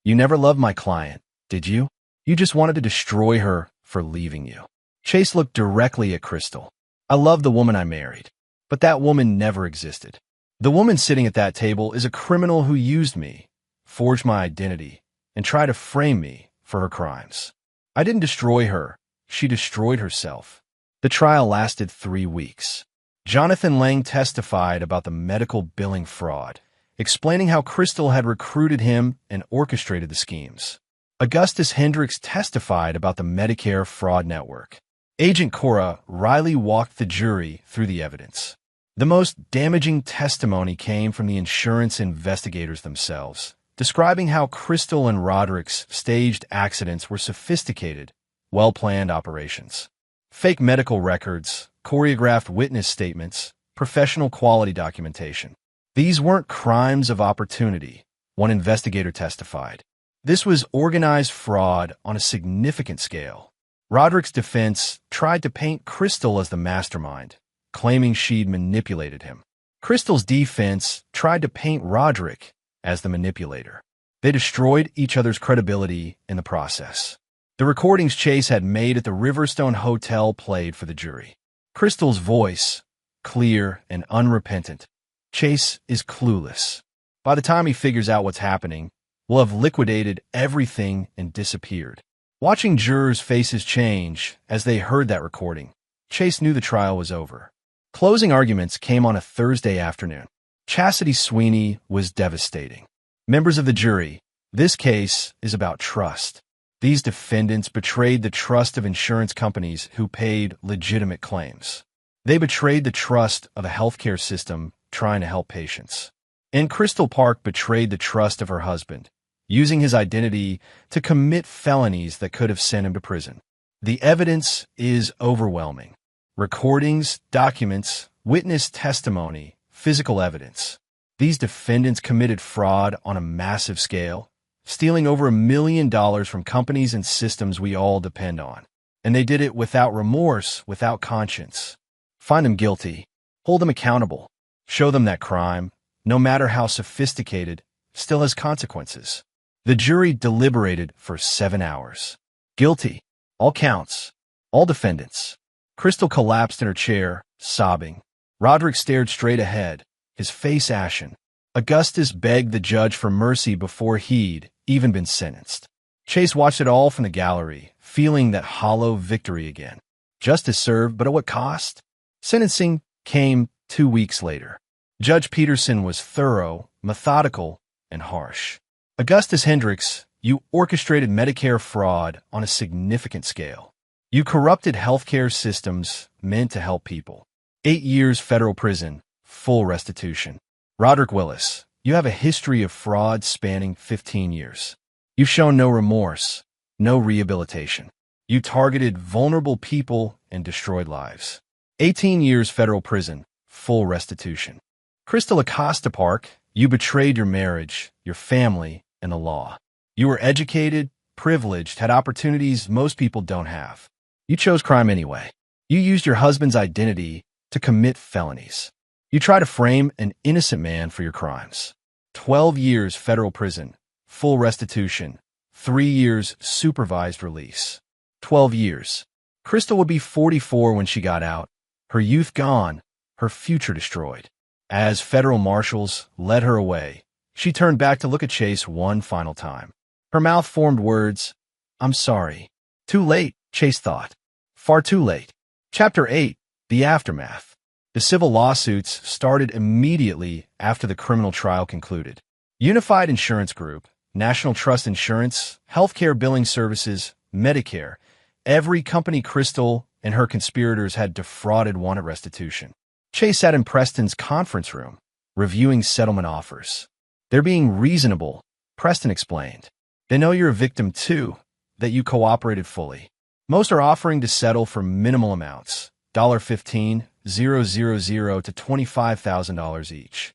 You never loved my client, did you? You just wanted to destroy her for leaving you. Chase looked directly at Crystal. I love the woman I married, but that woman never existed. The woman sitting at that table is a criminal who used me, forged my identity, and tried to frame me for her crimes. I didn't destroy her. She destroyed herself. The trial lasted 3 weeks. Jonathan Lang testified about the medical billing fraud, explaining how Crystal had recruited him and orchestrated the schemes. Augustus Hendricks testified about the Medicare fraud network. Agent Cora Riley walked the jury through the evidence. The most damaging testimony came from the insurance investigators themselves, describing how Crystal and Roderick's staged accidents were sophisticated, well-planned operations. Fake medical records, choreographed witness statements, professional quality documentation. These weren't crimes of opportunity, one investigator testified. This was organized fraud on a significant scale. Roderick's defense tried to paint Crystal as the mastermind, claiming she'd manipulated him. Crystal's defense tried to paint Roderick as the manipulator. They destroyed each other's credibility in the process. The recordings Chase had made at the Riverstone Hotel played for the jury. Crystal's voice, clear and unrepentant. Chase is clueless. By the time he figures out what's happening, we'll have liquidated everything and disappeared. Watching jurors' faces change as they heard that recording, Chase knew the trial was over. Closing arguments came on a Thursday afternoon. Chastity Sweeney was devastating. Members of the jury, this case is about trust. These defendants betrayed the trust of insurance companies who paid legitimate claims. They betrayed the trust of a healthcare system trying to help patients. And Crystal Park betrayed the trust of her husband, using his identity to commit felonies that could have sent him to prison. The evidence is overwhelming. Recordings, documents, witness testimony, physical evidence. These defendants committed fraud on a massive scale, stealing over $1 million from companies and systems we all depend on. And they did it without remorse, without conscience. Find them guilty. Hold them accountable. Show them that crime, no matter how sophisticated, still has consequences. The jury deliberated for 7 hours. Guilty. All counts. All defendants. Crystal collapsed in her chair, sobbing. Roderick stared straight ahead, his face ashen. Augustus begged the judge for mercy before he'd even been sentenced. Chase watched it all from the gallery, feeling that hollow victory again. Justice served, but at what cost? Sentencing came 2 weeks later. Judge Peterson was thorough, methodical, and harsh. Augustus Hendricks, you orchestrated Medicare fraud on a significant scale. You corrupted healthcare systems meant to help people. 8 years federal prison, full restitution. Roderick Willis, you have a history of fraud spanning 15 years. You've shown no remorse, no rehabilitation. You targeted vulnerable people and destroyed lives. 18 years federal prison, full restitution. Crystal Acosta Park, you betrayed your marriage, your family, and the law. You were educated, privileged, had opportunities most people don't have. You chose crime anyway. You used your husband's identity to commit felonies. You tried to frame an innocent man for your crimes. 12 years federal prison, full restitution, 3 years supervised release. 12 years. Crystal would be 44 when she got out, her youth gone, her future destroyed. As federal marshals led her away, she turned back to look at Chase one final time. Her mouth formed words, "I'm sorry." Too late, Chase thought. Far too late. Chapter 8, The Aftermath. The civil lawsuits started immediately after the criminal trial concluded. Unified Insurance Group, National Trust Insurance, Healthcare Billing Services, Medicare, every company Crystal and her conspirators had defrauded wanted restitution. Chase sat in Preston's conference room, reviewing settlement offers. They're being reasonable, Preston explained. They know you're a victim too, that you cooperated fully. Most are offering to settle for minimal amounts, $15,000 to $25,000 each.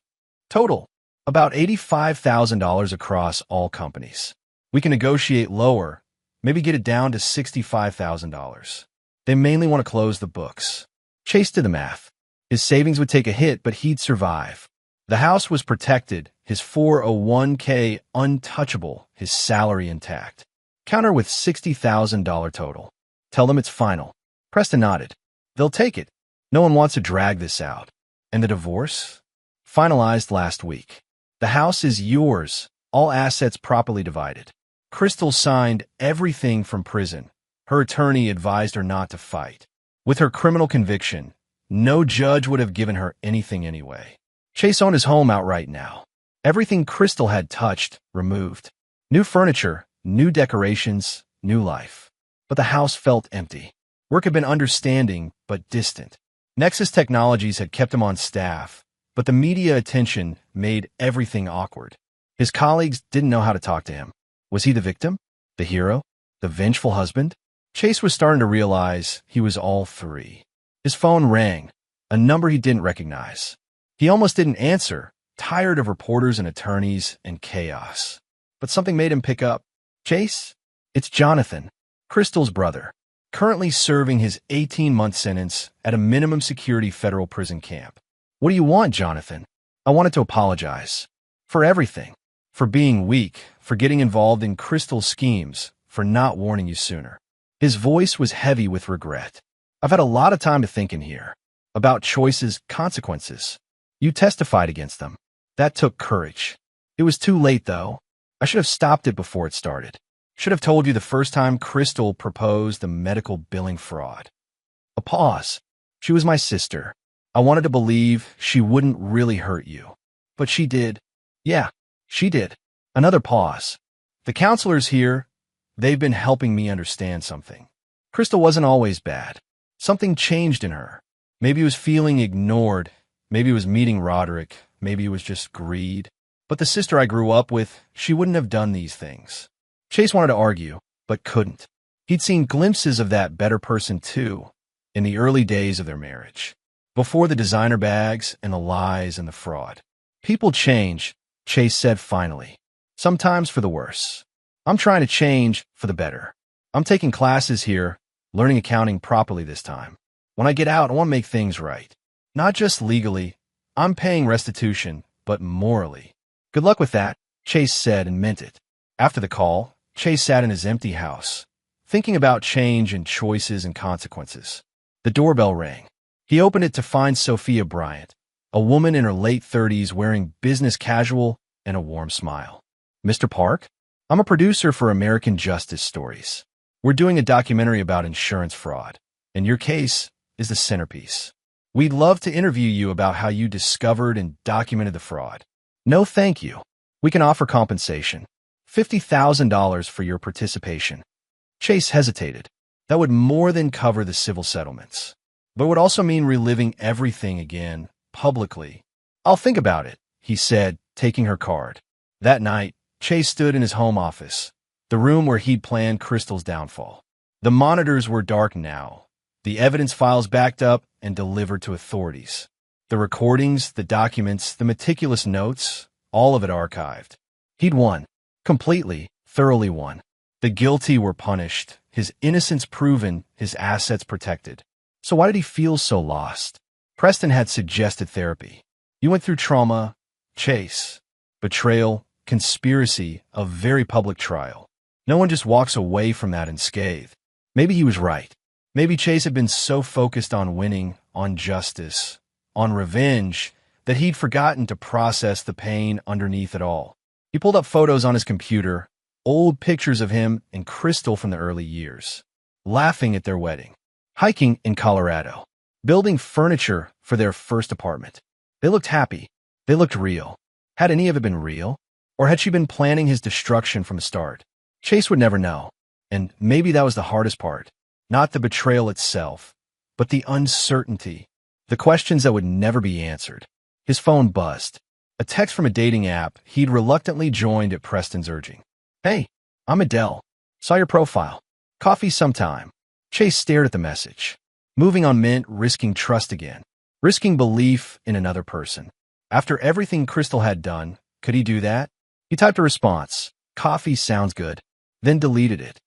Total, About $85,000 across all companies. We can negotiate lower, maybe get it down to $65,000. They mainly want to close the books. Chase did the math. His savings would take a hit, but he'd survive. The house was protected, his 401k untouchable, his salary intact. Counter with $60,000 total. Tell them it's final. Preston nodded. They'll take it. No one wants to drag this out. And the divorce? Finalized last week. The house is yours, all assets properly divided. Crystal signed everything from prison. Her attorney advised her not to fight. With her criminal conviction, no judge would have given her anything anyway. Chase owned his home outright now. Everything Crystal had touched, removed. New furniture, new decorations, new life. But the house felt empty. Work had been understanding, but distant. Nexus Technologies had kept him on staff, but the media attention made everything awkward. His colleagues didn't know how to talk to him. Was he the victim? The hero? The vengeful husband? Chase was starting to realize he was all three. His phone rang, a number he didn't recognize. He almost didn't answer, tired of reporters and attorneys and chaos. But something made him pick up. Chase? It's Jonathan, Crystal's brother, currently serving his 18-month sentence at a minimum security federal prison camp. What do you want, Jonathan? I wanted to apologize. For everything. For being weak, for getting involved in Crystal's schemes, for not warning you sooner. His voice was heavy with regret. I've had a lot of time to think in here. About choices, consequences. You testified against them. That took courage. It was too late, though. I should have stopped it before it started. Should have told you the first time Crystal proposed the medical billing fraud. A pause. She was my sister. I wanted to believe she wouldn't really hurt you. But she did. Yeah, she did. Another pause. The counselors here, they've been helping me understand something. Crystal wasn't always bad. Something changed in her. Maybe it was feeling ignored. Maybe it was meeting Roderick. Maybe it was just greed. But the sister I grew up with, she wouldn't have done these things. Chase wanted to argue, but couldn't. He'd seen glimpses of that better person too, in the early days of their marriage. Before the designer bags and the lies and the fraud. People change, Chase said finally. Sometimes for the worse. I'm trying to change for the better. I'm taking classes here, learning accounting properly this time. When I get out, I want to make things right. Not just legally. I'm paying restitution, but morally. Good luck with that, Chase said and meant it. After the call, Chase sat in his empty house, thinking about change and choices and consequences. The doorbell rang. He opened it to find Sophia Bryant, a woman in her late 30s wearing business casual and a warm smile. Mr. Park? I'm a producer for American Justice Stories. We're doing a documentary about insurance fraud, and your case is the centerpiece. We'd love to interview you about how you discovered and documented the fraud. No, thank you. We can offer compensation. $50,000 for your participation. Chase hesitated. That would more than cover the civil settlements, but would also mean reliving everything again, publicly. I'll think about it, he said, taking her card. That night, Chase stood in his home office, the room where he'd planned Crystal's downfall. The monitors were dark now, the evidence files backed up and delivered to authorities. The recordings, the documents, the meticulous notes, all of it archived. He'd won. Completely, thoroughly won. The guilty were punished, his innocence proven, his assets protected. So why did he feel so lost? Preston had suggested therapy. You went through trauma, Chase, betrayal, conspiracy, a very public trial. No one just walks away from that unscathed. Maybe he was right. Maybe Chase had been so focused on winning, on justice, on revenge, that he'd forgotten to process the pain underneath it all. He pulled up photos on his computer, old pictures of him and Crystal from the early years, laughing at their wedding, hiking in Colorado, building furniture for their first apartment. They looked happy. They looked real. Had any of it been real? Or had she been planning his destruction from the start? Chase would never know. And maybe that was the hardest part. Not the betrayal itself, but the uncertainty. The questions that would never be answered. His phone buzzed. A text from a dating app he'd reluctantly joined at Preston's urging. Hey, I'm Adele. Saw your profile. Coffee sometime. Chase stared at the message. Moving on meant risking trust again. Risking belief in another person. After everything Crystal had done, Could he do that? He typed a response. Coffee sounds good. Then deleted it.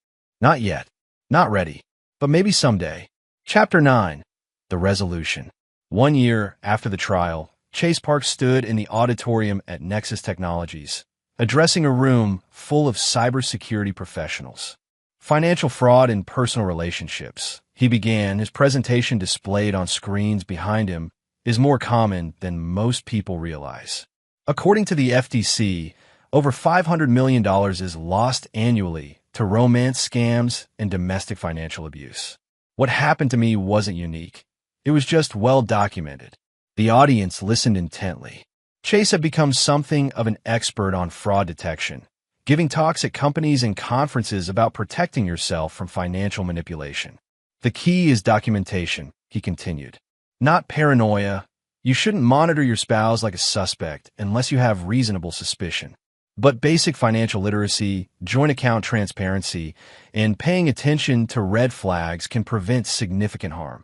Not yet. Not ready. But maybe someday. Chapter 9. The Resolution. 1 year after the trial, Chase Park stood in the auditorium at Nexus Technologies, addressing a room full of cybersecurity professionals. Financial fraud and personal relationships. He began, his presentation displayed on screens behind him, is more common than most people realize. According to the FTC, over $500 million is lost annually to romance scams and domestic financial abuse. What happened to me wasn't unique. It was just well documented. The audience listened intently. Chase had become something of an expert on fraud detection, giving talks at companies and conferences about protecting yourself from financial manipulation. The key is documentation, he continued. Not paranoia. You shouldn't monitor your spouse like a suspect unless you have reasonable suspicion. But basic financial literacy, joint account transparency, and paying attention to red flags can prevent significant harm.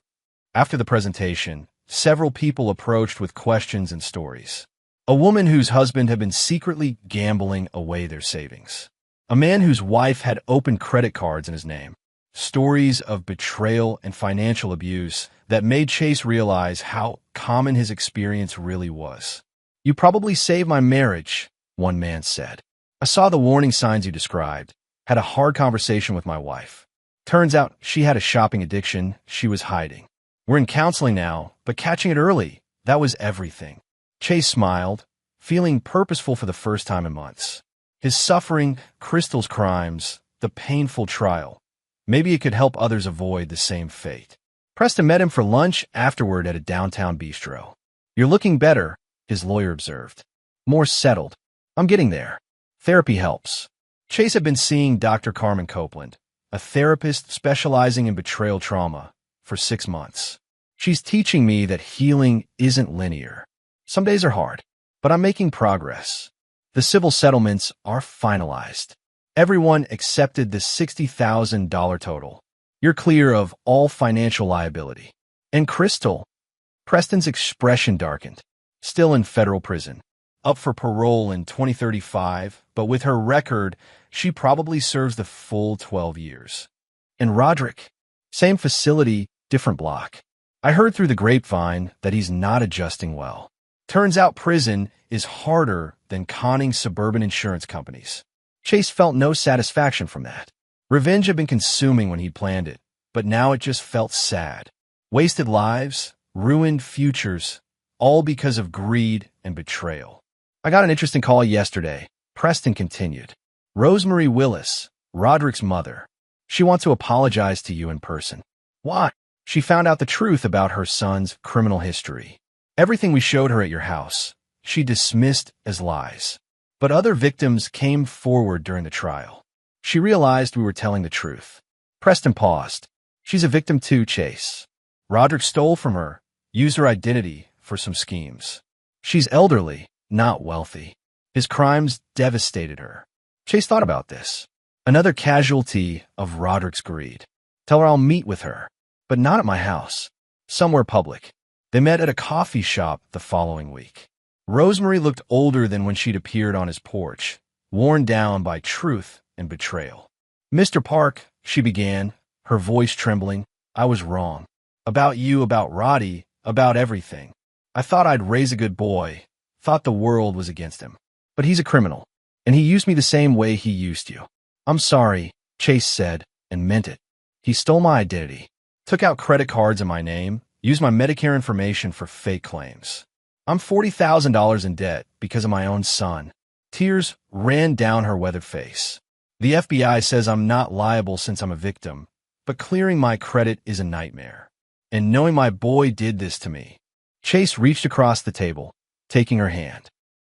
After the presentation, several people approached with questions and stories. A woman whose husband had been secretly gambling away their savings. A man whose wife had open credit cards in his name. Stories of betrayal and financial abuse that made Chase realize how common his experience really was. You probably saved my marriage, one man said. I saw the warning signs you described, had a hard conversation with my wife. Turns out she had a shopping addiction she was hiding. We're in counseling now, but catching it early, that was everything. Chase smiled, feeling purposeful for the first time in months. His suffering, Crystal's crimes, the painful trial. Maybe it could help others avoid the same fate. Preston met him for lunch afterward at a downtown bistro. You're looking better, his lawyer observed. More settled. I'm getting there. Therapy helps. Chase had been seeing Dr. Carmen Copeland, a therapist specializing in betrayal trauma, for 6 months. She's teaching me that healing isn't linear. Some days are hard, but I'm making progress. The civil settlements are finalized. Everyone accepted the $60,000 total. You're clear of all financial liability. And Crystal? Preston's expression darkened. Still in federal prison. Up for parole in 2035, but with her record, she probably serves the full 12 years. And Roderick? Same facility, different block. I heard through the grapevine that he's not adjusting well. Turns out prison is harder than conning suburban insurance companies. Chase felt no satisfaction from that. Revenge had been consuming when he'd planned it, but now it just felt sad. Wasted lives, ruined futures, all because of greed and betrayal. I got an interesting call yesterday. Preston continued. Rosemary Willis, Roderick's mother. She wants to apologize to you in person. Why? She found out the truth about her son's criminal history. Everything we showed her at your house, she dismissed as lies. But other victims came forward during the trial. She realized we were telling the truth. Preston paused. She's a victim too, Chase. Roderick stole from her, used her identity for some schemes. She's elderly, not wealthy. His crimes devastated her. Chase thought about this. Another casualty of Roderick's greed. Tell her I'll meet with her, but not at my house. Somewhere public. They met at a coffee shop the following week. Rosemary looked older than when she'd appeared on his porch, worn down by truth and betrayal. Mr. Park, she began, her voice trembling, I was wrong. About you, about Roddy, about everything. I thought I'd raise a good boy, thought the world was against him. But he's a criminal, and he used me the same way he used you. I'm sorry, Chase said, and meant it. He stole my identity, took out credit cards in my name, used my Medicare information for fake claims. I'm $40,000 in debt because of my own son. Tears ran down her weathered face. The FBI says I'm not liable since I'm a victim, but clearing my credit is a nightmare. And knowing my boy did this to me. Chase reached across the table, taking her hand.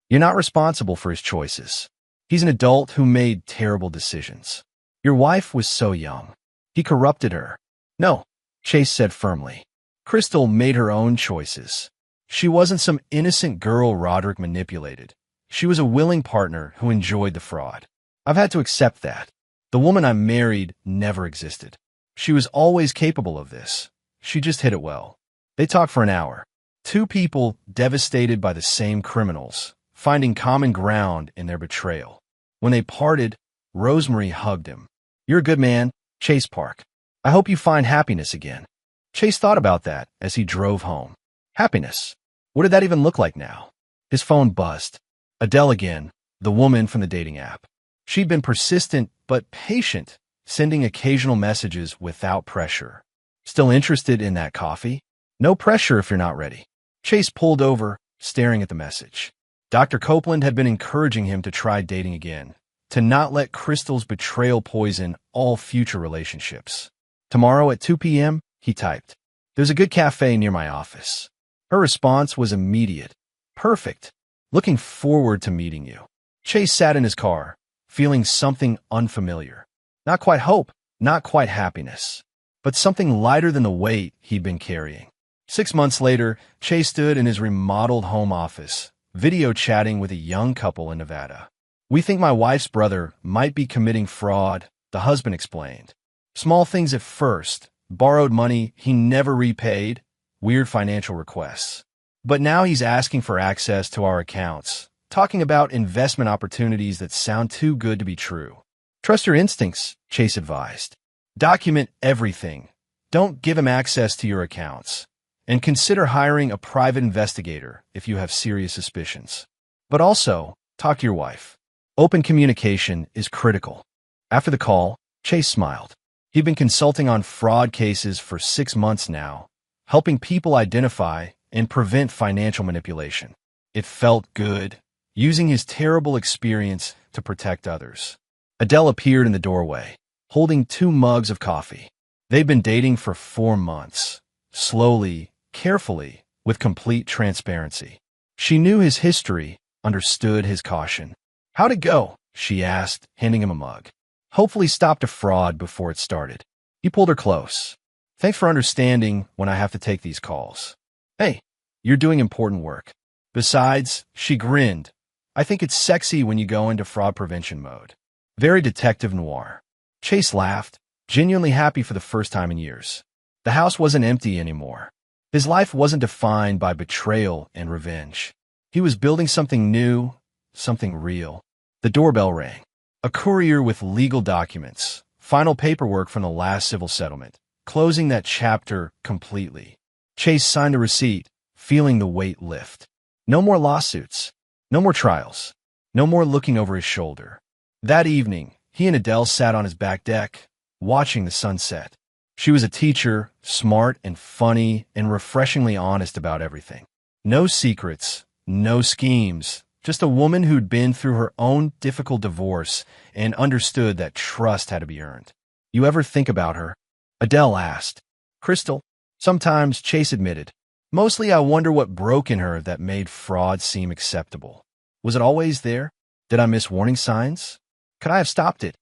You're not responsible for his choices. He's an adult who made terrible decisions. Your wife was so young. He corrupted her. No, Chase said firmly. Crystal made her own choices. She wasn't some innocent girl Roderick manipulated. She was a willing partner who enjoyed the fraud. I've had to accept that. The woman I married never existed. She was always capable of this. She just hid it well. They talked for an hour. Two people devastated by the same criminals, finding common ground in their betrayal. When they parted, Rosemary hugged him. "You're a good man, Chase Park. I hope you find happiness again." Chase thought about that as he drove home. Happiness. What did that even look like now? His phone buzzed. Adele again, the woman from the dating app. She'd been persistent but patient, sending occasional messages without pressure. "Still interested in that coffee? No pressure if you're not ready." Chase pulled over, staring at the message. Dr. Copeland had been encouraging him to try dating again, to not let Crystal's betrayal poison all future relationships. "Tomorrow at 2 p.m., he typed. "There's a good cafe near my office." Her response was immediate. "Perfect. Looking forward to meeting you." Chase sat in his car, feeling something unfamiliar. Not quite hope, not quite happiness, but something lighter than the weight he'd been carrying. 6 months later, Chase stood in his remodeled home office, video chatting with a young couple in Nevada. "We think my wife's brother might be committing fraud," the husband explained. "Small things at first, borrowed money he never repaid, weird financial requests. But now he's asking for access to our accounts, talking about investment opportunities that sound too good to be true." "Trust your instincts," Chase advised. "Document everything. Don't give him access to your accounts. And consider hiring a private investigator if you have serious suspicions. But also, talk to your wife. Open communication is critical." After the call, Chase smiled. He'd been consulting on fraud cases for 6 months now, helping people identify and prevent financial manipulation. It felt good, using his terrible experience to protect others. Adele appeared in the doorway, holding 2 mugs of coffee. They'd been dating for 4 months, slowly, carefully, with complete transparency. She knew his history, understood his caution. "How'd it go?" she asked, handing him a mug. "Hopefully stopped a fraud before it started." He pulled her close. "Thanks for understanding when I have to take these calls. Hey, you're doing important work. Besides," she grinned, "I think it's sexy when you go into fraud prevention mode." Very detective noir. Chase laughed, genuinely happy for the first time in years. The house wasn't empty anymore. His life wasn't defined by betrayal and revenge. He was building something new, something real. The doorbell rang. A courier with legal documents, final paperwork from the last civil settlement, closing that chapter completely. Chase signed a receipt, feeling the weight lift. No more lawsuits. No more trials. No more looking over his shoulder. That evening, he and Adele sat on his back deck, watching the sunset. She was a teacher, smart and funny and refreshingly honest about everything. No secrets, no schemes, just a woman who'd been through her own difficult divorce and understood that trust had to be earned. "You ever think about her?" Adele asked. "Crystal?" Sometimes, Chase admitted. "Mostly I wonder what broke in her that made fraud seem acceptable. Was it always there? Did I miss warning signs? Could I have stopped it?"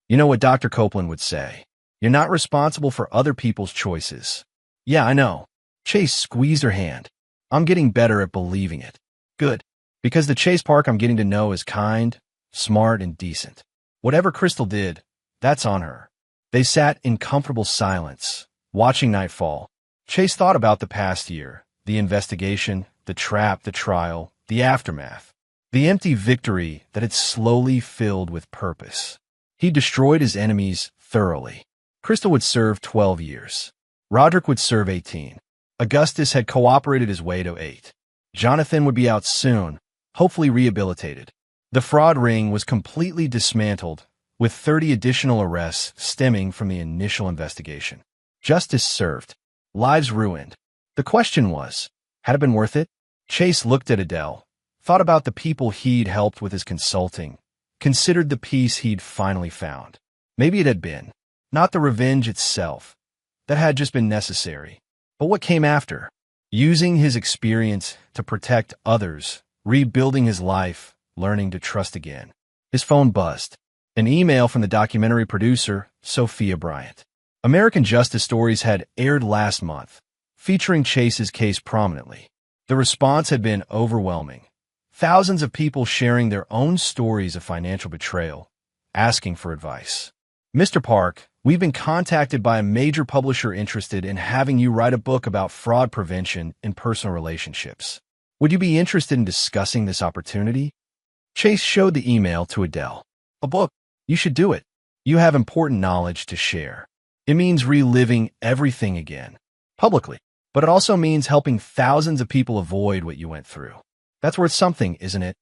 You know what Dr. Copeland would say. You're not responsible for other people's choices. "Yeah, I know." Chase squeezed her hand. "I'm getting better at believing it." "Good. Because the Chase Park I'm getting to know is kind, smart, and decent. Whatever Crystal did, that's on her." They sat in comfortable silence, watching nightfall. Chase thought about the past year, the investigation, the trap, the trial, the aftermath, the empty victory that had slowly filled with purpose. He destroyed his enemies thoroughly. Crystal would serve 12 years. Roderick would serve 18. Augustus had cooperated his way to 8. Jonathan would be out soon, hopefully rehabilitated. The fraud ring was completely dismantled, with 30 additional arrests stemming from the initial investigation. Justice served. Lives ruined. The question was, had it been worth it? Chase looked at Adele, thought about the people he'd helped with his consulting, considered the peace he'd finally found. Maybe it had been. Not the revenge itself. That had just been necessary. But what came after? Using his experience to protect others, rebuilding his life, learning to trust again. His phone buzzed. An email from the documentary producer, Sophia Bryant. American Justice Stories had aired last month, featuring Chase's case prominently. The response had been overwhelming. Thousands of people sharing their own stories of financial betrayal, asking for advice. "Mr. Park, we've been contacted by a major publisher interested in having you write a book about fraud prevention in personal relationships. Would you be interested in discussing this opportunity? Chase showed the email to Adele. A book. You should do it. You have important knowledge to share. It means reliving everything again, publicly, but it also means helping thousands of people avoid what you went through. That's worth something, isn't it?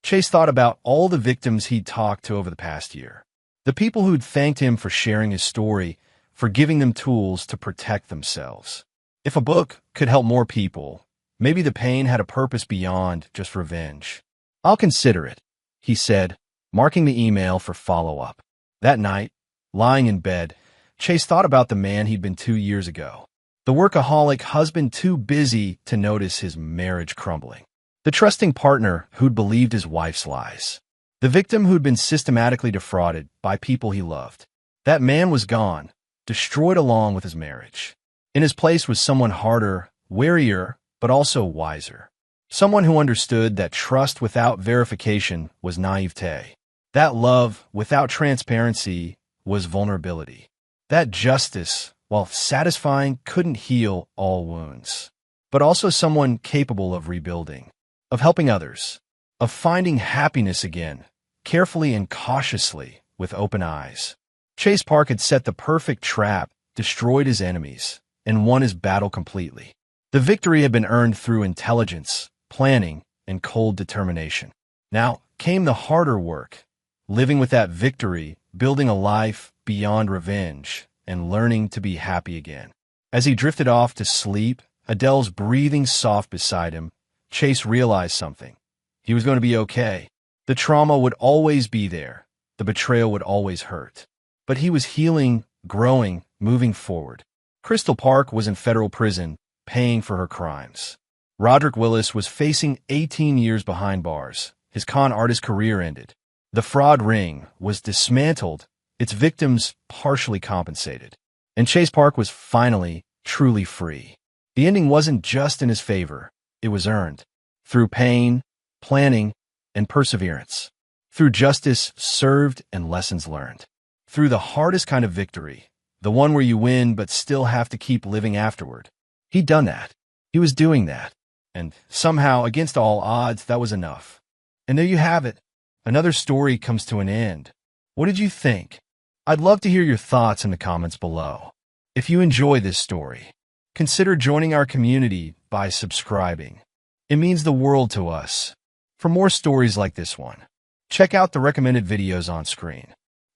Chase thought about all the victims he'd talked to over the past year. The people who'd thanked him for sharing his story, for giving them tools to protect themselves. If a book could help more people, maybe the pain had a purpose beyond just revenge. I'll consider it, he said, marking the email for follow-up. That night, lying in bed, Chase thought about the man he'd been 2 years ago. The workaholic husband too busy to notice his marriage crumbling. The trusting partner who'd believed his wife's lies. The victim who'd been systematically defrauded by people he loved. That man was gone, destroyed along with his marriage. In his place was someone harder, warier, but also wiser. Someone who understood that trust without verification was naivete. That love without transparency was vulnerability. That justice, while satisfying, couldn't heal all wounds. But also someone capable of rebuilding, of helping others, of finding happiness again, carefully and cautiously, with open eyes. Chase Park had set the perfect trap, destroyed his enemies, and won his battle completely. The victory had been earned through intelligence, planning, and cold determination. Now came the harder work, living with that victory, building a life beyond revenge, and learning to be happy again. As he drifted off to sleep, Adele's breathing soft beside him, Chase realized something. He was going to be okay. The trauma would always be there. The betrayal would always hurt. But he was healing, growing, moving forward. Crystal Park was in federal prison, paying for her crimes. Roderick Willis was facing 18 years behind bars. His con artist career ended. The fraud ring was dismantled, its victims partially compensated. And Chase Park was finally, truly free. The ending wasn't just in his favor. It was earned. Through pain, planning, and perseverance. Through justice served and lessons learned. Through the hardest kind of victory, the one where you win but still have to keep living afterward. He'd done that. He was doing that. And somehow, against all odds, that was enough. And there you have it. Another story comes to an end. What did you think? I'd love to hear your thoughts in the comments below. If you enjoy this story, consider joining our community by subscribing. It means the world to us. For more stories like this one, check out the recommended videos on screen.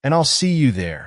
And I'll see you there.